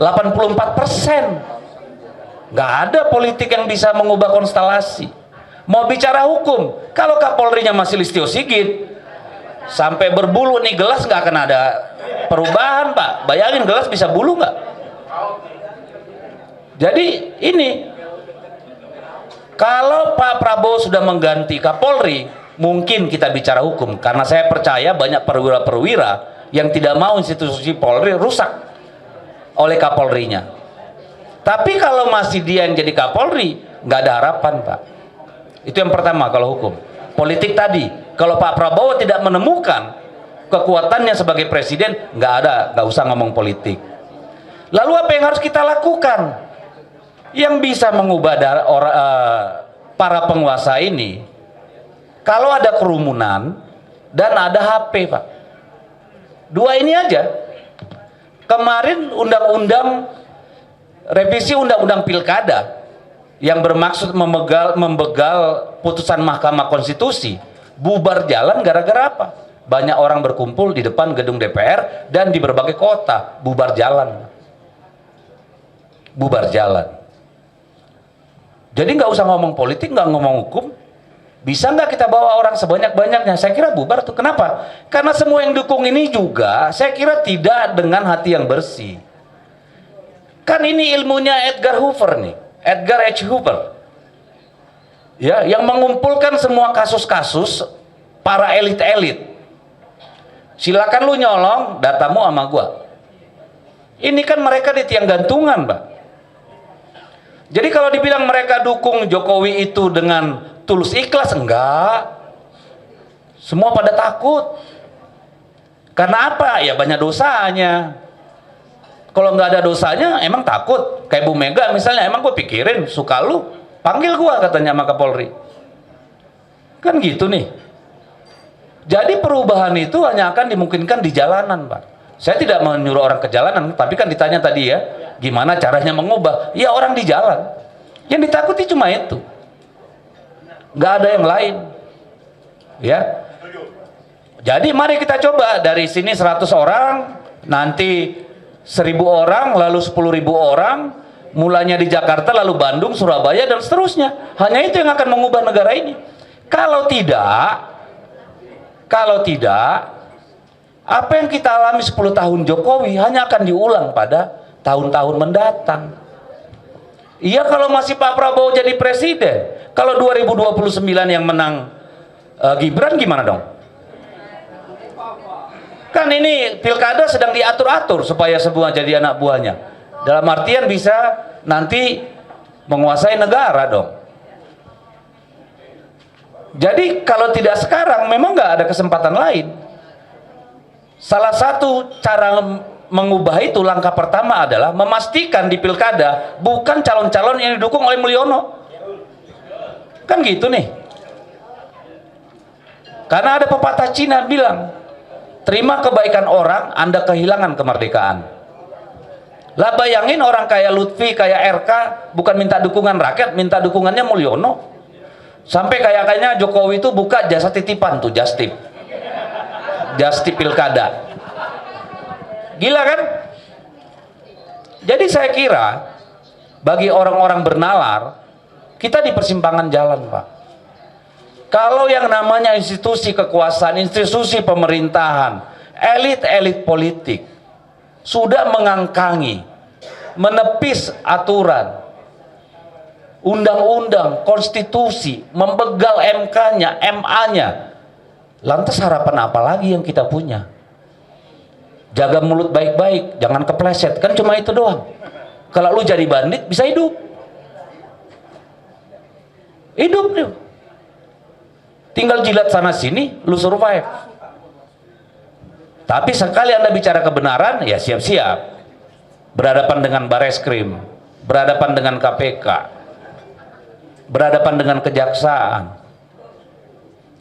[SPEAKER 3] Nggak ada politik yang bisa mengubah konstelasi. Mau bicara hukum, kalau Kapolrinya masih Listio Sigit, sampai berbulu nih gelas nggak akan ada perubahan, Pak. Bayangin gelas bisa bulu nggak? Jadi ini, kalau Pak Prabowo sudah mengganti Kapolri, mungkin kita bicara hukum, karena saya percaya banyak perwira-perwira yang tidak mau institusi Polri rusak. oleh Kapolrinya. Tapi kalau masih dia yang jadi Kapolri, nggak ada harapan, Pak. Itu yang pertama kalau hukum. Politik tadi, kalau Pak Prabowo tidak menemukan kekuatannya sebagai presiden, nggak usah ngomong politik. Lalu apa yang harus kita lakukan? Yang bisa mengubah para penguasa ini, kalau ada kerumunan dan ada HP, Pak. Dua ini aja. Kemarin revisi undang-undang pilkada yang bermaksud membegal putusan Mahkamah Konstitusi bubar jalan gara-gara apa? Banyak orang berkumpul di depan gedung DPR dan di berbagai kota, bubar jalan. Bubar jalan. Jadi nggak usah ngomong politik, nggak ngomong hukum. Bisa nggak kita bawa orang sebanyak-banyaknya? Saya kira bubar tuh. Kenapa? Karena semua yang dukung ini juga saya kira tidak dengan hati yang bersih. Kan ini ilmunya Edgar Hoover nih, Edgar H. Hoover. Ya, yang mengumpulkan semua kasus-kasus para elit-elit. Silakan lu nyolong datamu sama gua. Ini kan mereka di tiang gantungan, Pak. Jadi kalau dibilang mereka dukung Jokowi itu dengan tulus ikhlas, enggak. Semua pada takut. Karena apa? Ya banyak dosanya. Kalau nggak ada dosanya, emang takut. Kayak Bu Mega misalnya, emang gue pikirin, suka lu, panggil gue katanya sama Kapolri. Kan gitu nih. Jadi perubahan itu hanya akan dimungkinkan di jalanan, Pak. Saya tidak menyuruh orang ke jalanan, tapi kan ditanya tadi ya, gimana caranya mengubah? Ya orang di jalan. Yang ditakuti cuma itu. Nggak ada yang lain. Ya. Jadi mari kita coba dari sini 100 orang, nanti 1.000 orang, lalu 10.000 orang, mulanya di Jakarta, lalu Bandung, Surabaya, dan seterusnya. Hanya itu yang akan mengubah negara ini. Kalau tidak, apa yang kita alami 10 tahun Jokowi hanya akan diulang pada tahun-tahun mendatang. Iya kalau masih Pak Prabowo jadi presiden. Kalau 2029 yang menang Gibran gimana dong? Kan ini pilkada sedang diatur-atur supaya semua jadi anak buahnya. Dalam artian bisa nanti menguasai negara dong. Jadi kalau tidak sekarang memang nggak ada kesempatan lain. Salah satu cara mengubah itu, langkah pertama adalah memastikan di pilkada bukan calon-calon yang didukung oleh Mulyono. Kan gitu nih. Karena ada pepatah Cina bilang, terima kebaikan orang, Anda kehilangan kemerdekaan. Lah bayangin orang kayak Lutfi, kayak RK, bukan minta dukungan rakyat, minta dukungannya Mulyono. Sampai kayaknya Jokowi itu buka jasa titipan tuh, Justip pilkada. Gila kan? Jadi saya kira bagi orang-orang bernalar, kita di persimpangan jalan, Pak. Kalau yang namanya institusi kekuasaan, institusi pemerintahan, elit-elit politik sudah mengangkangi, menepis aturan, undang-undang, konstitusi, membegal MK-nya, MA-nya, lantas harapan apa lagi yang kita punya? Jaga mulut baik-baik, jangan kepleset, kan cuma itu doang. Kalau lu jadi bandit bisa hidup. Hidup lu. Tinggal jilat sana sini, lu survive. Tapi sekali Anda bicara kebenaran, ya siap-siap. Berhadapan dengan Bareskrim, berhadapan dengan KPK, berhadapan dengan kejaksaan.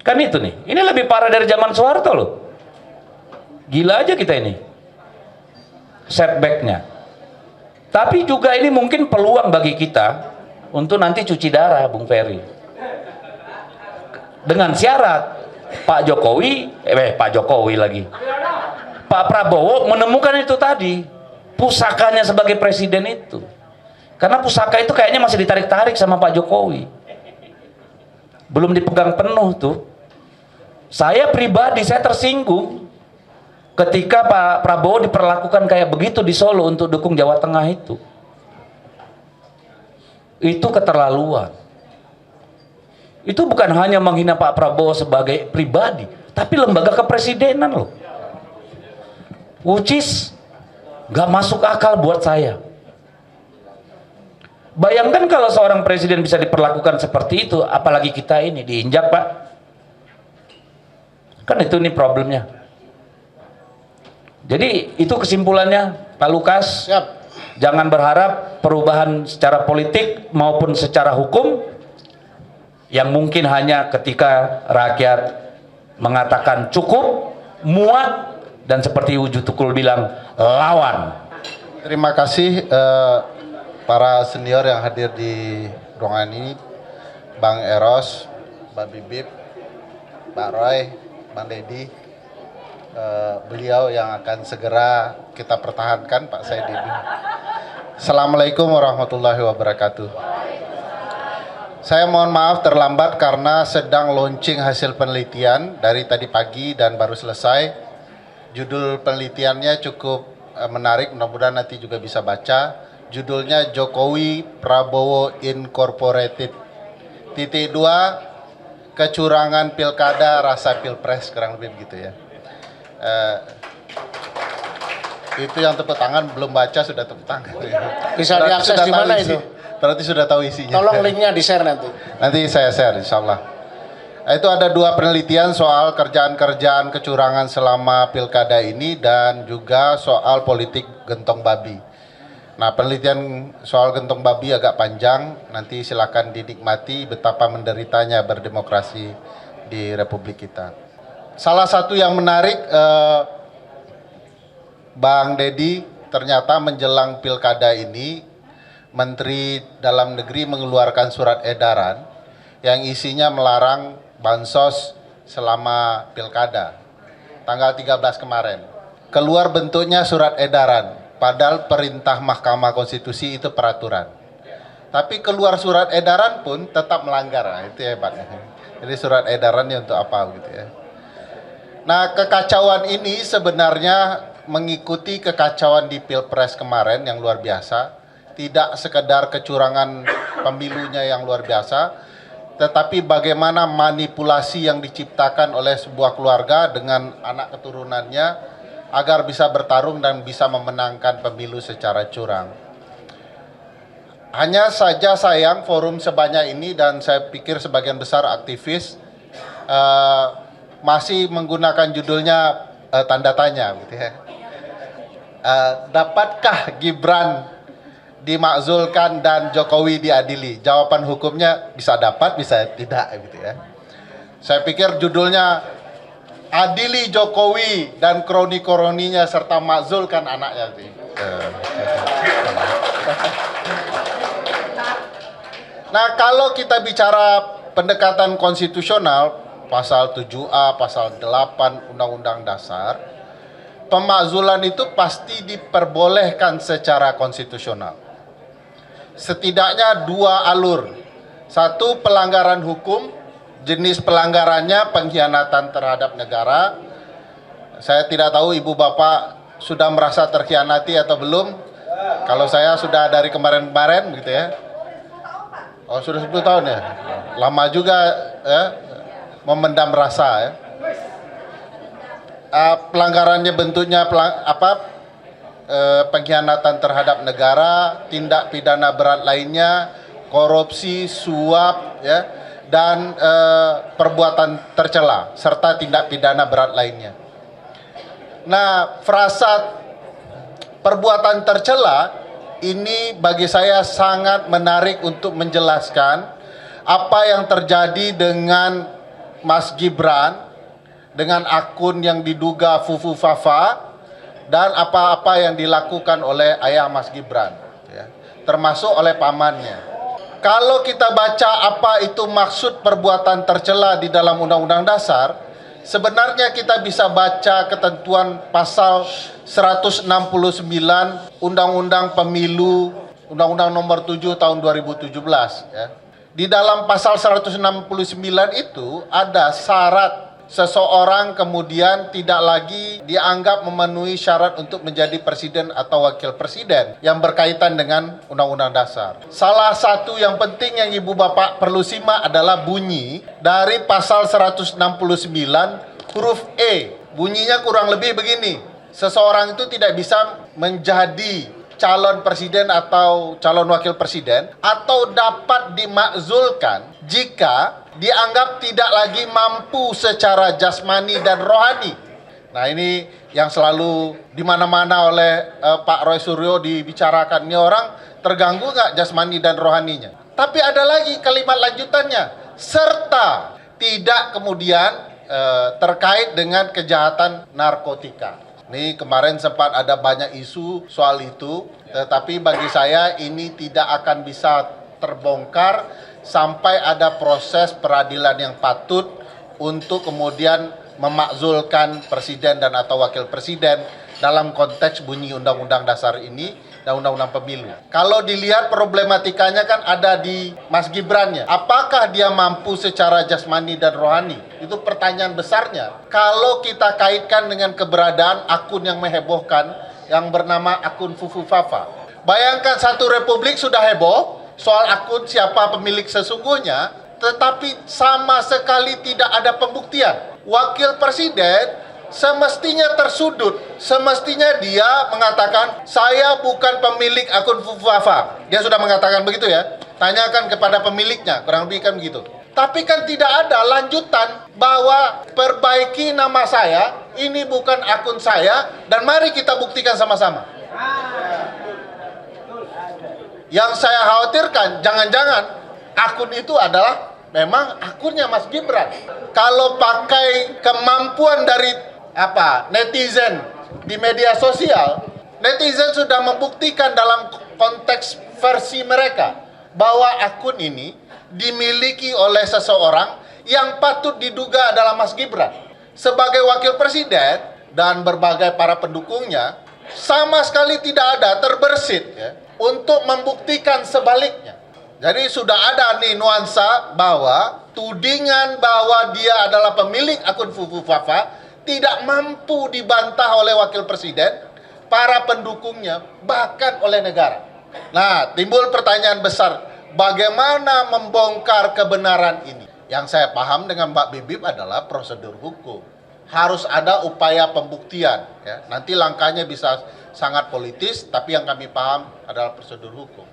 [SPEAKER 3] Kan itu nih. Ini lebih parah dari zaman Soeharto loh. Gila aja kita ini. Setbacknya. Tapi juga ini mungkin peluang bagi kita untuk nanti cuci darah, Bung Ferry. Dengan syarat Pak Jokowi lagi. Pak Prabowo menemukan itu tadi, pusakanya sebagai presiden itu. Karena pusaka itu kayaknya masih ditarik-tarik sama Pak Jokowi. Belum dipegang penuh tuh. Saya pribadi, saya tersinggung ketika Pak Prabowo diperlakukan kayak begitu di Solo untuk dukung Jawa Tengah itu. Itu keterlaluan. Itu bukan hanya menghina Pak Prabowo sebagai pribadi, tapi lembaga kepresidenan loh. Which is Gak masuk akal buat saya. Bayangkan kalau seorang presiden bisa diperlakukan seperti itu, apalagi kita ini diinjak, Pak. Kan itu nih problemnya. Jadi itu kesimpulannya, Pak Lukas.
[SPEAKER 1] Siap.
[SPEAKER 3] Jangan berharap perubahan secara politik maupun secara hukum yang mungkin hanya ketika rakyat mengatakan cukup, muat, dan seperti Uju Tukul bilang, lawan.
[SPEAKER 5] Terima kasih para senior yang hadir di ruangan ini, Bang Eros, Mbak Bibip, Pak Roy, Bang Dedi, beliau yang akan segera kita pertahankan, Pak Saididi. Assalamualaikum warahmatullahi wabarakatuh. Saya mohon maaf terlambat karena sedang launching hasil penelitian dari tadi pagi dan baru selesai. Judul penelitiannya cukup menarik, mudah-mudahan nanti juga bisa baca. Judulnya Jokowi Prabowo Incorporated. Titik 2, kecurangan pilkada rasa pilpres, kurang lebih begitu ya. Itu yang tepuk tangan belum baca sudah tepuk tangan.
[SPEAKER 1] Bisa
[SPEAKER 5] Berarti
[SPEAKER 1] diakses
[SPEAKER 5] sudah
[SPEAKER 1] di
[SPEAKER 5] tahu
[SPEAKER 1] mana
[SPEAKER 5] isi.
[SPEAKER 1] itu?
[SPEAKER 5] Berarti sudah tahu isinya.
[SPEAKER 1] Tolong linknya di-share nanti.
[SPEAKER 5] Nanti saya share insya Allah. Itu ada 2 penelitian soal kerjaan-kerjaan kecurangan selama pilkada ini dan juga soal politik gentong babi. Nah, penelitian soal gentong babi agak panjang, nanti silakan dinikmati betapa menderitanya berdemokrasi di Republik kita. Salah satu yang menarik, Bang Dedi, ternyata menjelang pilkada ini, Menteri Dalam Negeri mengeluarkan surat edaran yang isinya melarang bansos selama pilkada, tanggal 13 kemarin. Keluar bentuknya surat edaran, padahal perintah Mahkamah Konstitusi itu peraturan. Tapi keluar surat edaran pun tetap melanggar, nah, itu hebatnya. Jadi surat edarannya untuk apa gitu ya. Nah, kekacauan ini sebenarnya mengikuti kekacauan di Pilpres kemarin yang luar biasa. Tidak sekedar kecurangan pemilunya yang luar biasa, tetapi bagaimana manipulasi yang diciptakan oleh sebuah keluarga dengan anak keturunannya agar bisa bertarung dan bisa memenangkan pemilu secara curang. Hanya saja sayang forum sebanyak ini dan saya pikir sebagian besar aktivis masih menggunakan judulnya tanda tanya gitu ya. Dapatkah Gibran dimakzulkan dan Jokowi diadili? Jawaban hukumnya bisa dapat, bisa tidak gitu ya. Saya pikir judulnya adili Jokowi dan kroni-kroninya serta makzulkan anaknya. Nah, kalau kita bicara pendekatan konstitusional, pasal 7A, pasal 8 Undang-Undang Dasar, pemakzulan itu pasti diperbolehkan secara konstitusional. Setidaknya 2 alur. 1, pelanggaran hukum, jenis pelanggarannya pengkhianatan terhadap negara. Saya tidak tahu ibu bapak sudah merasa terkhianati atau belum. Kalau saya sudah dari kemarin-kemarin gitu ya. Oh, sudah 10 tahun ya. Lama juga ya, memendam rasa ya. Pelanggarannya bentuknya pengkhianatan terhadap negara, tindak pidana berat lainnya, korupsi, suap, ya, dan perbuatan tercela serta tindak pidana berat lainnya. Nah, frasa perbuatan tercela ini bagi saya sangat menarik untuk menjelaskan apa yang terjadi dengan Mas Gibran dengan akun yang diduga Fufu Fafa dan apa-apa yang dilakukan oleh ayah Mas Gibran, ya, termasuk oleh pamannya. Kalau kita baca apa itu maksud perbuatan tercela di dalam Undang-Undang Dasar, sebenarnya kita bisa baca ketentuan pasal 169 Undang-Undang Pemilu, Undang-Undang Nomor 7 Tahun 2017. Ya. Di dalam pasal 169 itu ada syarat seseorang kemudian tidak lagi dianggap memenuhi syarat untuk menjadi presiden atau wakil presiden yang berkaitan dengan Undang-Undang Dasar. Salah satu yang penting yang ibu bapak perlu simak adalah bunyi dari pasal 169 huruf E. Bunyinya kurang lebih begini. seseorang itu tidak bisa menjadi calon presiden atau calon wakil presiden atau dapat dimakzulkan jika dianggap tidak lagi mampu secara jasmani dan rohani. Nah, ini yang selalu di mana-mana oleh Pak Roy Suryo dibicarakan. Ini orang terganggu nggak jasmani dan rohaninya? Tapi ada lagi kalimat lanjutannya, serta tidak kemudian terkait dengan kejahatan narkotika. Ini kemarin sempat ada banyak isu soal itu, tetapi bagi saya ini tidak akan bisa terbongkar sampai ada proses peradilan yang patut untuk kemudian memakzulkan presiden dan atau wakil presiden dalam konteks bunyi Undang-Undang Dasar ini dan Undang-Undang Pemilu. Kalau dilihat problematikanya kan ada di Mas Gibrannya. Apakah dia mampu secara jasmani dan rohani? Itu pertanyaan besarnya. Kalau kita kaitkan dengan keberadaan akun yang menghebohkan yang bernama akun Fufu Fafa. Bayangkan satu republik sudah heboh soal akun siapa pemilik sesungguhnya, tetapi sama sekali tidak ada pembuktian. Wakil presiden semestinya tersudut. Semestinya dia mengatakan, saya bukan pemilik akun Fufafa. Dia sudah mengatakan begitu ya. Tanyakan kepada pemiliknya, kurang lebih kan begitu. Tapi kan tidak ada lanjutan bahwa perbaiki nama saya, ini bukan akun saya, dan mari kita buktikan sama-sama. Yang saya khawatirkan, jangan-jangan akun itu adalah memang akunnya Mas Gibran. Kalau pakai kemampuan dari netizen di media sosial, netizen sudah membuktikan dalam konteks versi mereka bahwa akun ini dimiliki oleh seseorang yang patut diduga adalah Mas Gibran. Sebagai wakil presiden dan berbagai para pendukungnya, sama sekali tidak ada terbersit ya, untuk membuktikan sebaliknya. Jadi sudah ada nih nuansa bahwa tudingan bahwa dia adalah pemilik akun Fufu Fafa tidak mampu dibantah oleh wakil presiden, para pendukungnya, bahkan oleh negara. Nah, timbul pertanyaan besar, bagaimana membongkar kebenaran ini? Yang saya paham dengan Mbak Bibip adalah prosedur hukum. Harus ada upaya pembuktian. Ya. Nanti langkahnya bisa sangat politis, tapi yang kami paham adalah prosedur hukum.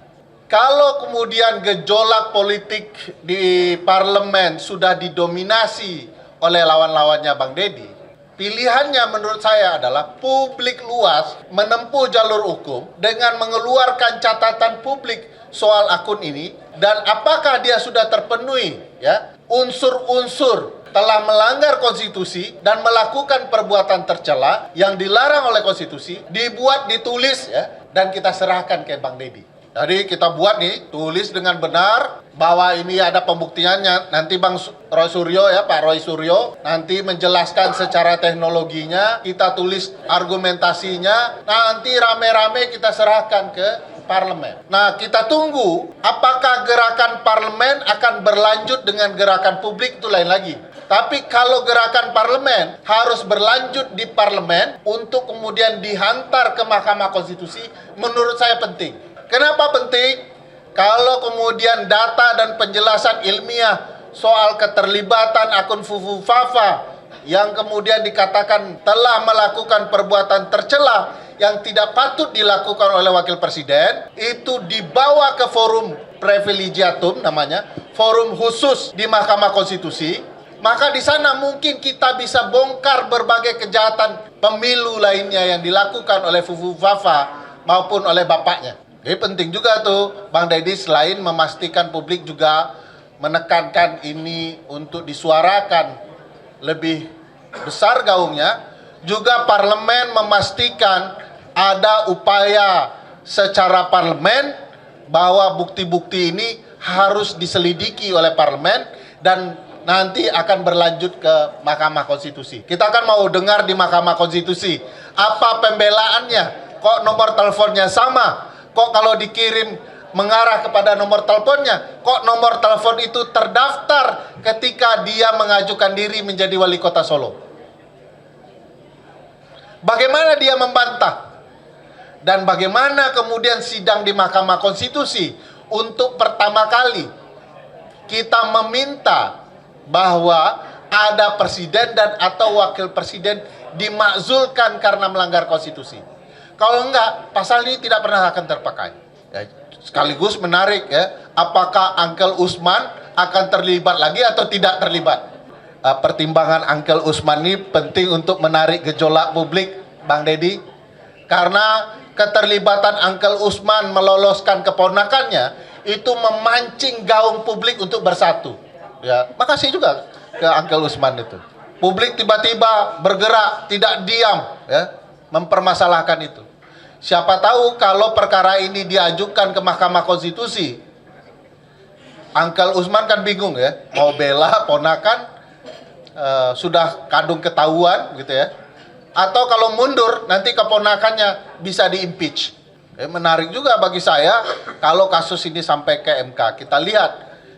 [SPEAKER 5] Kalau kemudian gejolak politik di parlemen sudah didominasi oleh lawan-lawannya Bang Deddy, pilihannya menurut saya adalah publik luas menempuh jalur hukum dengan mengeluarkan catatan publik soal akun ini dan apakah dia sudah terpenuhi ya unsur-unsur telah melanggar konstitusi dan melakukan perbuatan tercela yang dilarang oleh konstitusi, dibuat, ditulis ya, dan kita serahkan ke Bang Deddy. Jadi kita buat nih, tulis dengan benar bahwa ini ada pembuktiannya. Nanti Bang Roy Suryo ya, Pak Roy Suryo nanti menjelaskan secara teknologinya, kita tulis argumentasinya, nanti rame-rame kita serahkan ke parlemen. Nah, kita tunggu apakah gerakan parlemen akan berlanjut dengan gerakan publik, itu lain lagi. Tapi kalau gerakan parlemen harus berlanjut di parlemen untuk kemudian dihantar ke Mahkamah Konstitusi, menurut saya penting. Kenapa penting? Kalau kemudian data dan penjelasan ilmiah soal keterlibatan akun Fufu Fafa yang kemudian dikatakan telah melakukan perbuatan tercela yang tidak patut dilakukan oleh wakil presiden, itu dibawa ke forum privilegiatum namanya, forum khusus di Mahkamah Konstitusi, maka di sana mungkin kita bisa bongkar berbagai kejahatan pemilu lainnya yang dilakukan oleh Fufu Fafa maupun oleh bapaknya. Jadi penting juga tuh Bang Deddy selain memastikan publik juga menekankan ini untuk disuarakan lebih besar gaungnya, juga parlemen memastikan ada upaya secara parlemen bahwa bukti-bukti ini harus diselidiki oleh parlemen dan nanti akan berlanjut ke Mahkamah Konstitusi. Kita kan mau dengar di Mahkamah Konstitusi apa pembelaannya, kok nomor teleponnya sama. Kok kalau dikirim mengarah kepada nomor teleponnya, kok nomor telepon itu terdaftar ketika dia mengajukan diri menjadi wali kota Solo? Bagaimana dia membantah? Dan bagaimana kemudian sidang di Mahkamah Konstitusi untuk pertama kali kita meminta bahwa ada presiden dan atau wakil presiden dimakzulkan karena melanggar konstitusi. Kalau enggak, pasal ini tidak pernah akan terpakai. Ya, sekaligus menarik ya, apakah Uncle Usman akan terlibat lagi atau tidak terlibat? Pertimbangan Uncle Usman ini penting untuk menarik gejolak publik, Bang Deddy, karena keterlibatan Uncle Usman meloloskan keponakannya itu memancing gaung publik untuk bersatu. Ya, makasih juga ke Uncle Usman itu. Publik tiba-tiba bergerak, tidak diam, ya, mempermasalahkan itu. Siapa tahu kalau perkara ini diajukan ke Mahkamah Konstitusi, Uncle Usman kan bingung ya, mau bela ponakan, sudah kadung ketahuan gitu ya, atau kalau mundur nanti keponakannya bisa diimpeach. Menarik juga bagi saya kalau kasus ini sampai ke MK. Kita lihat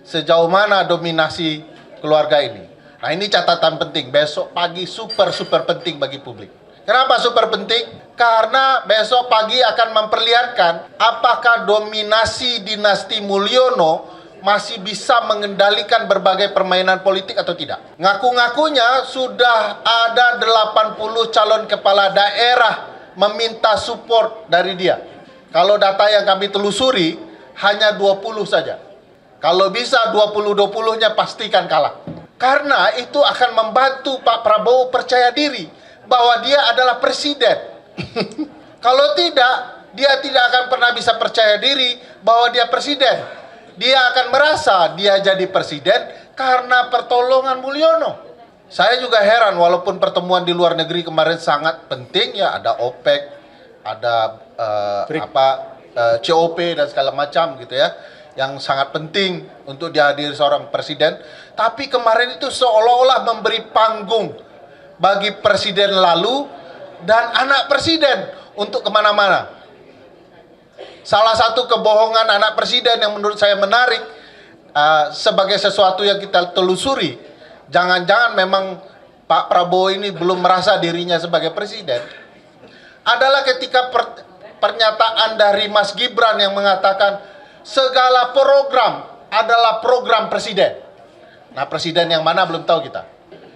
[SPEAKER 5] sejauh mana dominasi keluarga ini. Nah, ini catatan penting, besok pagi super penting bagi publik. Kenapa super penting? Karena besok pagi akan memperlihatkan apakah dominasi dinasti Mulyono masih bisa mengendalikan berbagai permainan politik atau tidak. Ngaku-ngakunya sudah ada 80 calon kepala daerah meminta support dari dia. Kalau data yang kami telusuri hanya 20 saja. Kalau bisa 20-20-nya pastikan kalah. Karena itu akan membantu Pak Prabowo percaya diri bahwa dia adalah presiden. Kalau tidak, dia tidak akan pernah bisa percaya diri bahwa dia presiden. Dia akan merasa dia jadi presiden karena pertolongan Mulyono. Saya juga heran, walaupun pertemuan di luar negeri kemarin sangat penting ya, ada OPEC, ada COP dan segala macam gitu ya, yang sangat penting untuk dihadiri seorang presiden. Tapi kemarin itu seolah-olah memberi panggung bagi presiden lalu dan anak presiden untuk kemana-mana. Salah satu kebohongan anak presiden yang menurut saya menarik sebagai sesuatu yang kita telusuri, jangan-jangan memang Pak Prabowo ini belum merasa dirinya sebagai presiden, adalah ketika pernyataan dari Mas Gibran yang mengatakan segala program adalah program presiden. Nah, presiden yang mana belum tahu kita.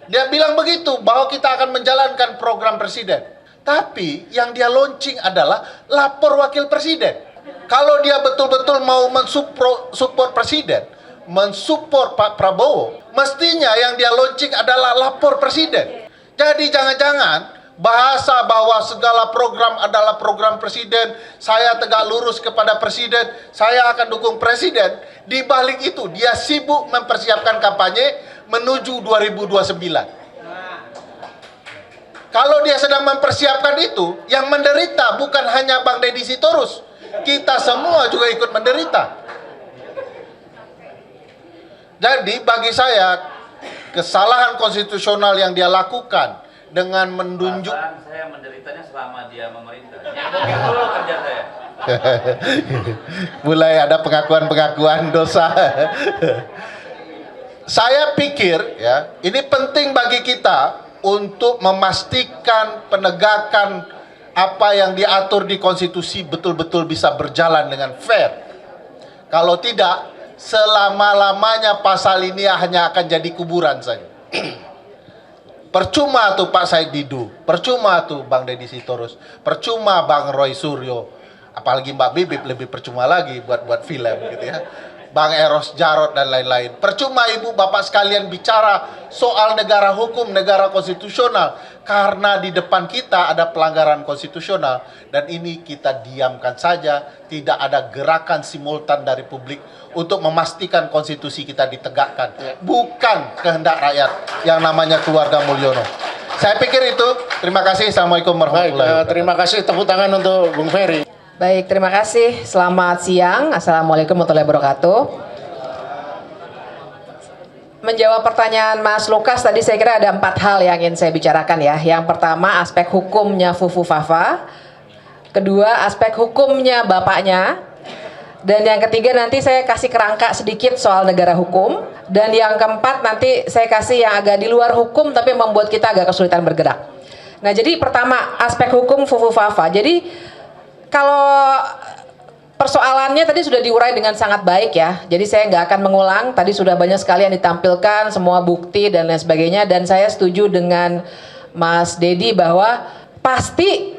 [SPEAKER 5] Dia bilang begitu, bahwa kita akan menjalankan program presiden. Tapi yang dia launching adalah lapor wakil presiden. Kalau dia betul-betul mau mensupport presiden, mensupport Pak Prabowo, mestinya yang dia launching adalah lapor presiden. Jadi jangan-jangan bahasa bahwa segala program adalah program presiden, saya tegak lurus kepada presiden, saya akan dukung presiden. Di balik itu dia sibuk mempersiapkan kampanye menuju 2029. Kalau dia sedang mempersiapkan itu, yang menderita bukan hanya Bang Deddy Sitorus, kita semua juga ikut menderita. Jadi bagi saya kesalahan konstitusional yang dia lakukan dengan menunjuk,
[SPEAKER 3] saya menderitanya selama dia memerintah. Nyepokin dulu kerja saya.
[SPEAKER 5] mulai ada pengakuan-pengakuan dosa. Saya pikir ya, ini penting bagi kita untuk memastikan penegakan apa yang diatur di konstitusi betul-betul bisa berjalan dengan fair. Kalau tidak, selama-lamanya pasal ini hanya akan jadi kuburan saja. Percuma tuh Pak Said Didu, percuma tuh Bang Deddy Sitorus, percuma Bang Roy Suryo, apalagi Mbak Bibip lebih percuma lagi buat film gitu ya, Bang Eros Jarot dan lain-lain. Percuma ibu bapak sekalian bicara soal negara hukum, negara konstitusional, karena di depan kita ada pelanggaran konstitusional dan ini kita diamkan saja, tidak ada gerakan simultan dari publik untuk memastikan konstitusi kita ditegakkan. Bukan kehendak rakyat yang namanya keluarga Mulyono. Saya pikir itu. Terima kasih. Assalamualaikum warahmatullahi wabarakatuh.
[SPEAKER 1] Terima kasih, tepuk tangan untuk Bung Ferry.
[SPEAKER 6] Baik, terima kasih. Selamat siang. Assalamualaikum warahmatullahi wabarakatuh. Menjawab pertanyaan Mas Lukas tadi, saya kira ada 4 hal yang ingin saya bicarakan ya. Yang pertama, aspek hukumnya Fufu Fafa. Kedua, aspek hukumnya bapaknya. Dan yang ketiga nanti saya kasih kerangka sedikit soal negara hukum. Dan yang keempat nanti saya kasih yang agak di luar hukum tapi membuat kita agak kesulitan bergerak. Nah, jadi pertama, aspek hukum Fufu Fafa. Jadi kalau persoalannya tadi sudah diurai dengan sangat baik ya. Jadi saya nggak akan mengulang. Tadi sudah banyak sekali yang ditampilkan, semua bukti dan lain sebagainya. Dan saya setuju dengan Mas Dedi bahwa pasti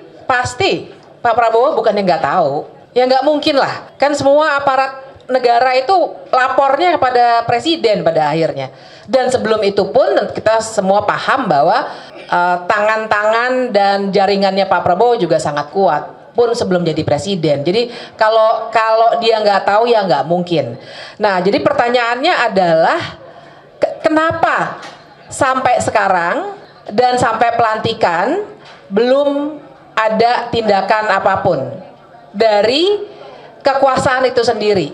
[SPEAKER 6] Pak Prabowo bukannya nggak tahu, ya nggak mungkin lah, kan semua aparat negara itu lapornya kepada presiden pada akhirnya. Dan sebelum itu pun kita semua paham bahwa tangan-tangan dan jaringannya Pak Prabowo juga sangat kuat pun sebelum jadi presiden. Jadi kalau dia nggak tahu ya nggak mungkin. Nah, jadi pertanyaannya adalah kenapa sampai sekarang dan sampai pelantikan belum ada tindakan apapun dari kekuasaan itu sendiri.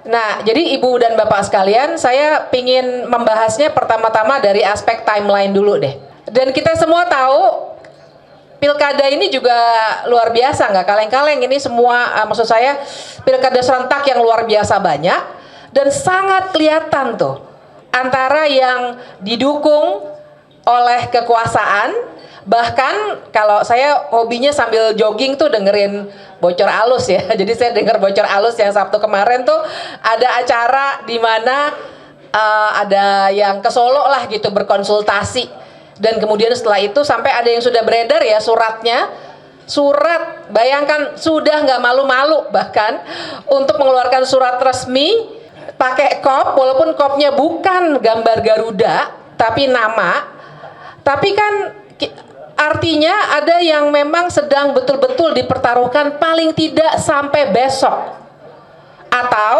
[SPEAKER 6] Nah, jadi Ibu dan Bapak sekalian, saya ingin membahasnya pertama-tama dari aspek timeline dulu deh. Dan kita semua tahu pilkada ini juga luar biasa, nggak kaleng-kaleng. Ini semua, maksud saya pilkada serentak yang luar biasa banyak dan sangat kelihatan tuh antara yang didukung oleh kekuasaan, bahkan kalau saya hobinya sambil jogging tuh dengerin bocor alus ya. Jadi saya dengar bocor alus yang Sabtu kemarin tuh ada acara di mana ada yang ke Solo lah gitu berkonsultasi. Dan kemudian setelah itu sampai ada yang sudah beredar ya suratnya. Surat, bayangkan sudah nggak malu-malu bahkan untuk mengeluarkan surat resmi pakai kop, walaupun kopnya bukan gambar Garuda tapi nama. Tapi kan artinya ada yang memang sedang betul-betul dipertaruhkan paling tidak sampai besok. Atau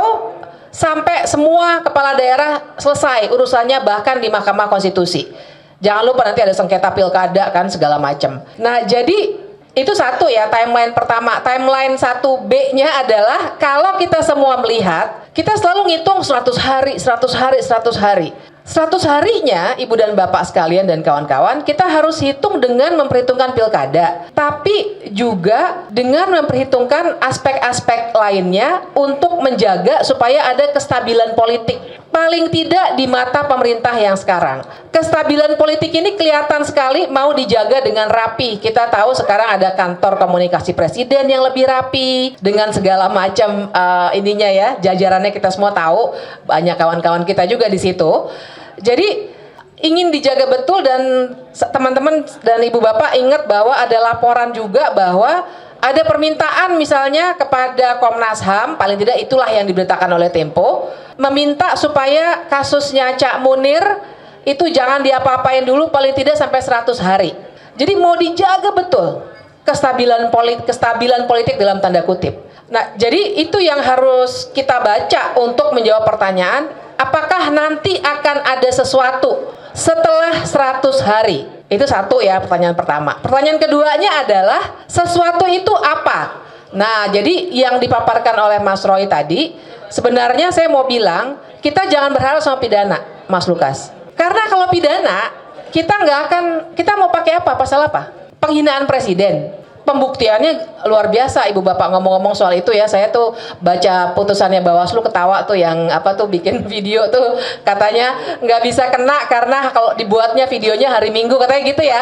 [SPEAKER 6] sampai semua kepala daerah selesai urusannya bahkan di Mahkamah Konstitusi. Jangan lupa nanti ada sengketa pilkada kan segala macam. Nah, jadi itu satu ya timeline pertama. Timeline 1B-nya adalah kalau kita semua melihat, kita selalu ngitung 100 hari, 100 hari, 100 hari. 100 harinya Ibu dan Bapak sekalian dan kawan-kawan, kita harus hitung dengan memperhitungkan pilkada, tapi juga dengan memperhitungkan aspek-aspek lainnya untuk menjaga supaya ada kestabilan politik. Paling tidak di mata pemerintah yang sekarang. Kestabilan politik ini kelihatan sekali mau dijaga dengan rapi. Kita tahu sekarang ada kantor komunikasi presiden yang lebih rapi dengan segala macam ininya ya, jajarannya kita semua tahu, banyak kawan-kawan kita juga di situ. Jadi ingin dijaga betul dan teman-teman dan Ibu Bapak ingat bahwa ada laporan juga bahwa ada permintaan misalnya kepada Komnas HAM, paling tidak itulah yang diberitakan oleh Tempo, meminta supaya kasusnya Cak Munir itu jangan diapa-apain dulu paling tidak sampai 100 hari. Jadi mau dijaga betul kestabilan politik dalam tanda kutip. Nah, jadi itu yang harus kita baca untuk menjawab pertanyaan, apakah nanti akan ada sesuatu setelah 100 hari? Itu satu ya pertanyaan pertama. Pertanyaan keduanya adalah sesuatu itu apa? Nah, jadi yang dipaparkan oleh Mas Roy tadi, sebenarnya saya mau bilang, kita jangan berharap sama pidana, Mas Lukas. Karena kalau pidana, kita mau pakai apa? Pasal apa? Penghinaan presiden. Pembuktiannya luar biasa. Ibu Bapak ngomong-ngomong soal itu ya, saya tuh baca putusannya Bawaslu ketawa tuh yang apa tuh bikin video tuh katanya nggak bisa kena karena kalau dibuatnya videonya hari Minggu katanya gitu ya.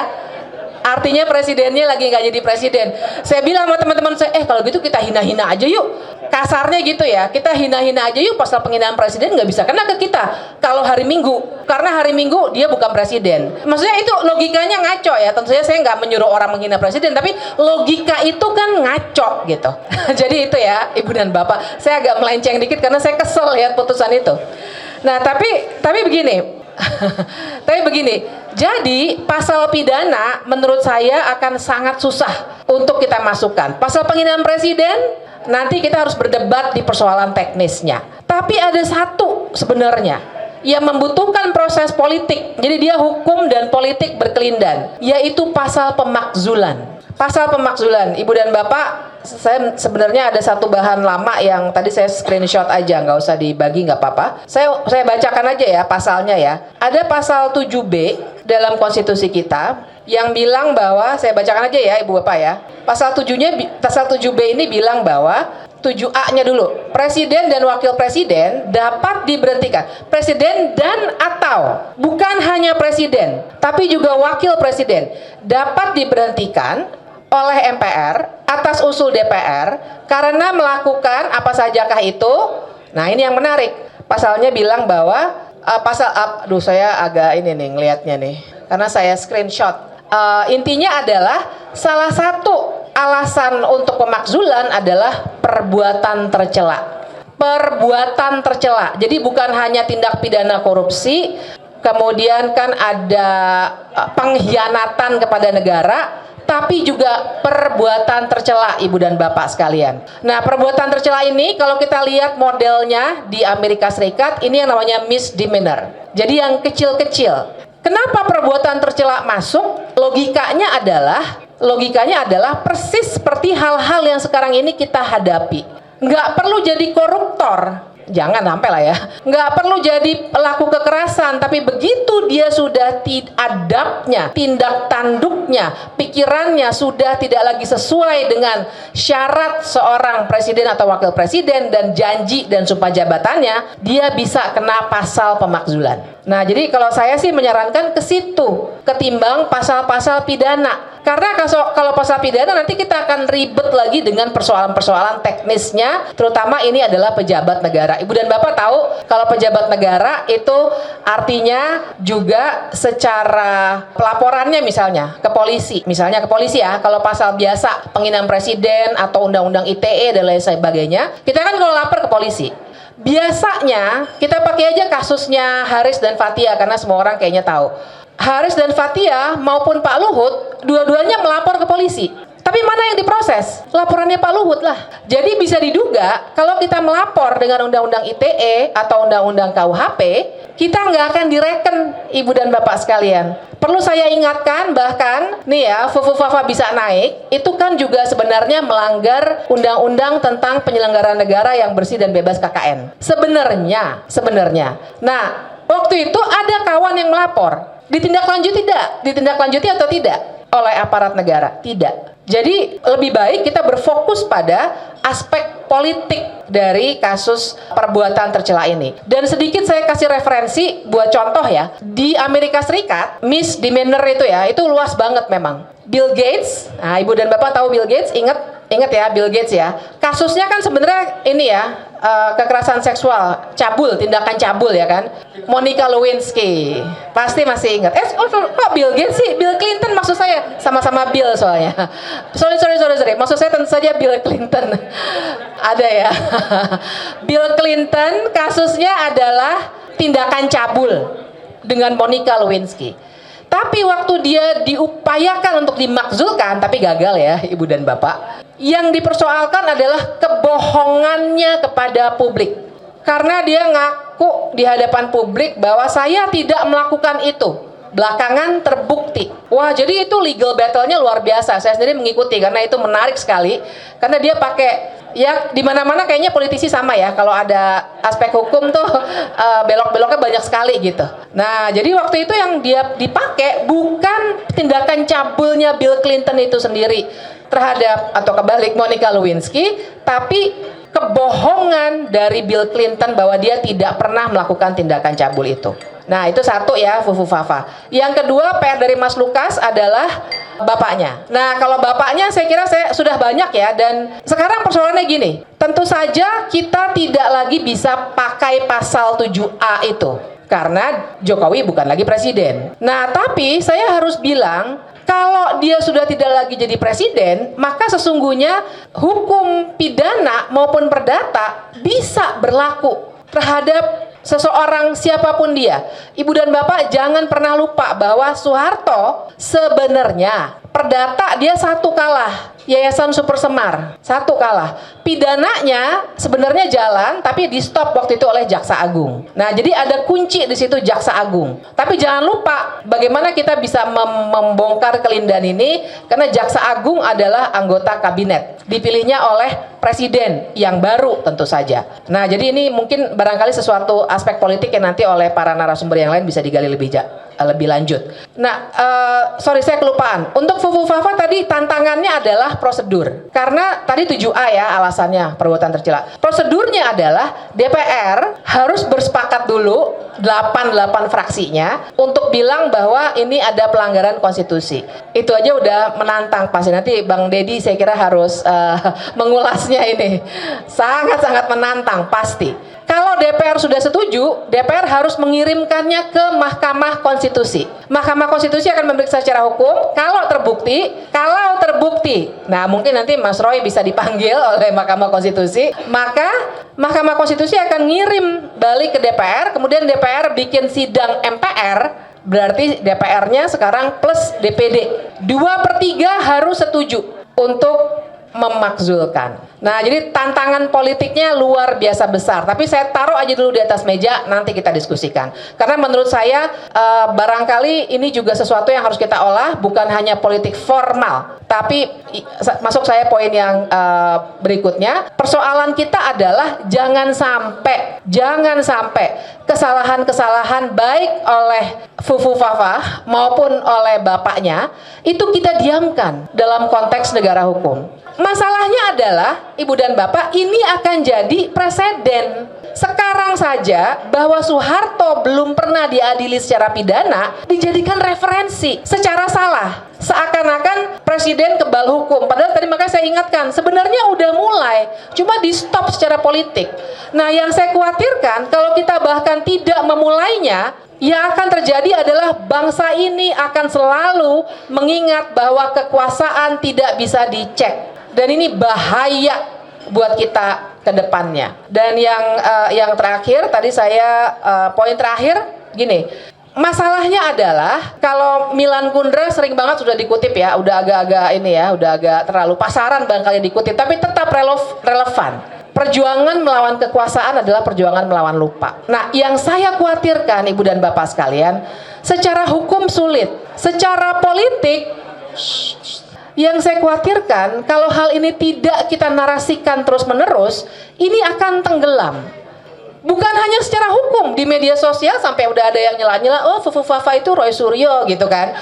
[SPEAKER 6] Artinya presidennya lagi nggak jadi presiden. Saya bilang sama teman-teman saya, kalau gitu kita hina-hina aja yuk. Kasarnya gitu ya, kita hina-hina aja yuk, pasal penghinaan presiden nggak bisa kena ke kita kalau hari Minggu, karena hari Minggu dia bukan presiden. Maksudnya itu logikanya ngaco ya. Tentu saja saya nggak menyuruh orang menghina presiden, tapi logika itu kan ngaco gitu. Jadi itu ya Ibu dan Bapak, saya agak melenceng dikit karena saya kesel lihat putusan itu. Nah tapi begini. Tapi begini, jadi pasal pidana menurut saya akan sangat susah untuk kita masukkan. Pasal penghinaan presiden nanti kita harus berdebat di persoalan teknisnya. Tapi ada satu sebenarnya yang membutuhkan proses politik. Jadi dia hukum dan politik berkelindan, yaitu pasal pemakzulan. Pasal pemakzulan, Ibu dan Bapak, saya sebenarnya ada satu bahan lama yang tadi saya screenshot aja, nggak usah dibagi, nggak apa-apa. Saya bacakan aja ya pasalnya ya. Ada pasal 7B dalam konstitusi kita yang bilang bahwa, saya bacakan aja ya Ibu Bapak ya. Pasal 7B ini bilang bahwa 7A-nya dulu, presiden dan wakil presiden dapat diberhentikan. Presiden dan atau, bukan hanya presiden, tapi juga wakil presiden dapat diberhentikan oleh MPR atas usul DPR karena melakukan apa sajakah itu. Nah, ini yang menarik. Pasalnya bilang bahwa saya agak ini nih ngelihatnya nih karena saya screenshot. Intinya adalah salah satu alasan untuk pemakzulan adalah perbuatan tercela. Perbuatan tercela. Jadi bukan hanya tindak pidana korupsi, kemudian kan ada pengkhianatan kepada negara, tapi juga perbuatan tercela, Ibu dan Bapak sekalian. Nah, perbuatan tercela ini kalau kita lihat modelnya di Amerika Serikat, ini yang namanya misdemeanor. Jadi yang kecil-kecil. Kenapa perbuatan tercela masuk? Logikanya adalah persis seperti hal-hal yang sekarang ini kita hadapi. Nggak perlu jadi koruptor, jangan sampai lah ya. Nggak perlu jadi pelaku kekerasan, tapi begitu dia sudah adabnya, tindak tanduknya, pikirannya sudah tidak lagi sesuai dengan syarat seorang presiden atau wakil presiden dan janji dan sumpah jabatannya, dia bisa kena pasal pemakzulan. Nah, jadi kalau saya sih menyarankan ke situ ketimbang pasal-pasal pidana. Karena kalau pasal pidana nanti kita akan ribet lagi dengan persoalan-persoalan teknisnya, terutama ini adalah pejabat negara. Ibu dan Bapak tahu kalau pejabat negara itu artinya juga secara pelaporannya misalnya ke polisi. Misalnya ke polisi ya, kalau pasal biasa penghinaan presiden atau undang-undang ITE dan lain sebagainya, kita kan kalau lapor ke polisi. Biasanya kita pakai aja kasusnya Haris dan Fathia karena semua orang kayaknya tahu. Haris dan Fathia maupun Pak Luhut dua-duanya melapor ke polisi. Tapi mana yang diproses? Laporannya Pak Luhut lah. Jadi bisa diduga kalau kita melapor dengan undang-undang ITE atau undang-undang KUHP, kita nggak akan direken, Ibu dan Bapak sekalian. Perlu saya ingatkan bahkan nih ya, Fufu-Fafa bisa naik, itu kan juga sebenarnya melanggar undang-undang tentang penyelenggaraan negara yang bersih dan bebas KKN. Sebenarnya. Nah, waktu itu ada kawan yang melapor. Ditindaklanjuti atau tidak oleh aparat negara? Tidak. Jadi lebih baik kita berfokus pada aspek politik dari kasus perbuatan tercela ini. Dan sedikit saya kasih referensi buat contoh ya. Di Amerika Serikat, misdemeanor itu luas banget memang. Bill Gates, nah Ibu dan Bapak tahu Bill Gates, ingat ya Bill Gates ya. Kasusnya kan sebenarnya ini ya, kekerasan seksual, tindakan cabul ya kan. Monica Lewinsky, pasti masih ingat. Kok Bill Gates sih? Bill Clinton maksud saya, sama-sama Bill soalnya. Sorry. Maksud saya tentu saja Bill Clinton. Ada ya. Bill Clinton kasusnya adalah tindakan cabul dengan Monica Lewinsky. Tapi waktu dia diupayakan untuk dimakzulkan, tapi gagal ya Ibu dan Bapak. Yang dipersoalkan adalah kebohongannya kepada publik. Karena dia ngaku di hadapan publik bahwa saya tidak melakukan itu. Belakangan terbukti. Wah, jadi itu legal battle-nya luar biasa. Saya sendiri mengikuti karena itu menarik sekali. Karena dia pakai, ya di mana-mana kayaknya politisi sama ya. Kalau ada aspek hukum tuh belok-beloknya banyak sekali gitu. Nah, jadi waktu itu yang dia dipakai bukan tindakan cabulnya Bill Clinton itu sendiri terhadap atau kebalik Monica Lewinsky, tapi kebohongan dari Bill Clinton bahwa dia tidak pernah melakukan tindakan cabul itu. Nah, itu satu ya, Fufu-Fafa. Yang kedua, PR dari Mas Lukas adalah bapaknya. Nah, kalau bapaknya saya kira saya sudah banyak ya, dan sekarang persoalannya gini. Tentu saja kita tidak lagi bisa pakai pasal 7A itu karena Jokowi bukan lagi presiden. Nah, tapi saya harus bilang kalau dia sudah tidak lagi jadi presiden, maka sesungguhnya hukum pidana maupun perdata bisa berlaku terhadap seseorang siapapun dia. Ibu dan Bapak jangan pernah lupa bahwa Soeharto sebenarnya perdata dia satu kalah, Yayasan Super Semar satu kalah. Pidananya sebenarnya jalan, tapi di stop waktu itu oleh Jaksa Agung. Nah, jadi ada kunci di situ Jaksa Agung. Tapi jangan lupa bagaimana kita bisa membongkar kelindahan ini, karena Jaksa Agung adalah anggota kabinet, dipilihnya oleh presiden yang baru tentu saja. Nah, jadi ini mungkin barangkali sesuatu aspek politik yang nanti oleh para narasumber yang lain bisa digali lebih lanjut. Nah, sorry saya kelupaan. Untuk Fufu-Fafa tadi tantangannya adalah prosedur. Karena tadi 7A ya alasannya perbuatan tercela. Prosedurnya adalah DPR harus bersepakat dulu 8 fraksinya untuk bilang bahwa ini ada pelanggaran konstitusi. Itu aja udah menantang pasti. Nanti Bang Deddy saya kira harus mengulasnya ini. Sangat-sangat menantang pasti. Kalau DPR sudah setuju, DPR harus mengirimkannya ke Mahkamah Konstitusi. Mahkamah Konstitusi akan memeriksa secara hukum. Kalau terbukti, nah mungkin nanti Mas Roy bisa dipanggil oleh Mahkamah Konstitusi, maka Mahkamah Konstitusi akan ngirim balik ke DPR, kemudian DPR bikin sidang MPR. Berarti DPR-nya sekarang plus DPD 2/3 harus setuju untuk memakzulkan. Nah, jadi tantangan politiknya luar biasa besar. Tapi saya taruh aja dulu di atas meja, nanti kita diskusikan. Karena menurut saya barangkali ini juga sesuatu yang harus kita olah, bukan hanya politik formal. Tapi masuk saya poin yang berikutnya. Persoalan kita adalah jangan sampai kesalahan-kesalahan baik oleh Fufu Fafa maupun oleh bapaknya itu kita diamkan dalam konteks negara hukum. Masalahnya adalah, Ibu dan Bapak, ini akan jadi preseden. Sekarang saja bahwa Soeharto belum pernah diadili secara pidana dijadikan referensi secara salah. Seakan-akan presiden kebal hukum. Padahal tadi makanya saya ingatkan, sebenarnya udah mulai, cuma di stop secara politik. Nah, yang saya khawatirkan kalau kita bahkan tidak memulainya, yang akan terjadi adalah bangsa ini akan selalu mengingat bahwa kekuasaan tidak bisa dicek. Dan ini bahaya buat kita ke depannya. Dan yang terakhir, tadi saya poin terakhir gini. Masalahnya adalah kalau Milan Kundera sering banget sudah dikutip ya, udah agak-agak ini ya, udah agak terlalu pasaran barangkali dikutip, tapi tetap relevan. Perjuangan melawan kekuasaan adalah perjuangan melawan lupa. Nah, yang saya khawatirkan Ibu dan Bapak sekalian, secara hukum sulit, secara politik yang saya khawatirkan kalau hal ini tidak kita narasikan terus-menerus, ini akan tenggelam. Bukan hanya secara hukum, di media sosial sampai udah ada yang nyela-nyela, oh Fufu Fafa itu Roy Suryo gitu kan.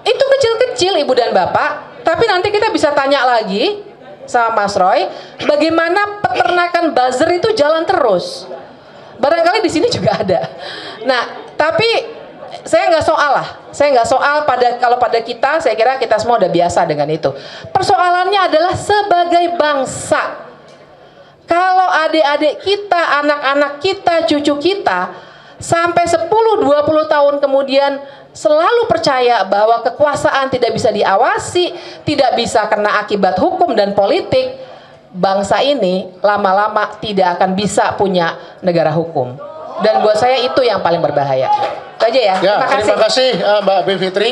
[SPEAKER 6] Itu kecil-kecil Ibu dan Bapak, tapi nanti kita bisa tanya lagi sama Mas Roy, bagaimana peternakan buzzer itu jalan terus. Barangkali di sini juga ada. Nah, tapi saya nggak soal kalau pada kita, saya kira kita semua udah biasa dengan itu. Persoalannya adalah sebagai bangsa. Kalau adik-adik kita, anak-anak kita, cucu kita sampai 10-20 tahun kemudian selalu percaya bahwa kekuasaan tidak bisa diawasi, tidak bisa kena akibat hukum dan politik, bangsa ini lama-lama tidak akan bisa punya negara hukum. Dan buat saya itu yang paling berbahaya. Itu aja ya.
[SPEAKER 1] Terima kasih Mbak Bivitri.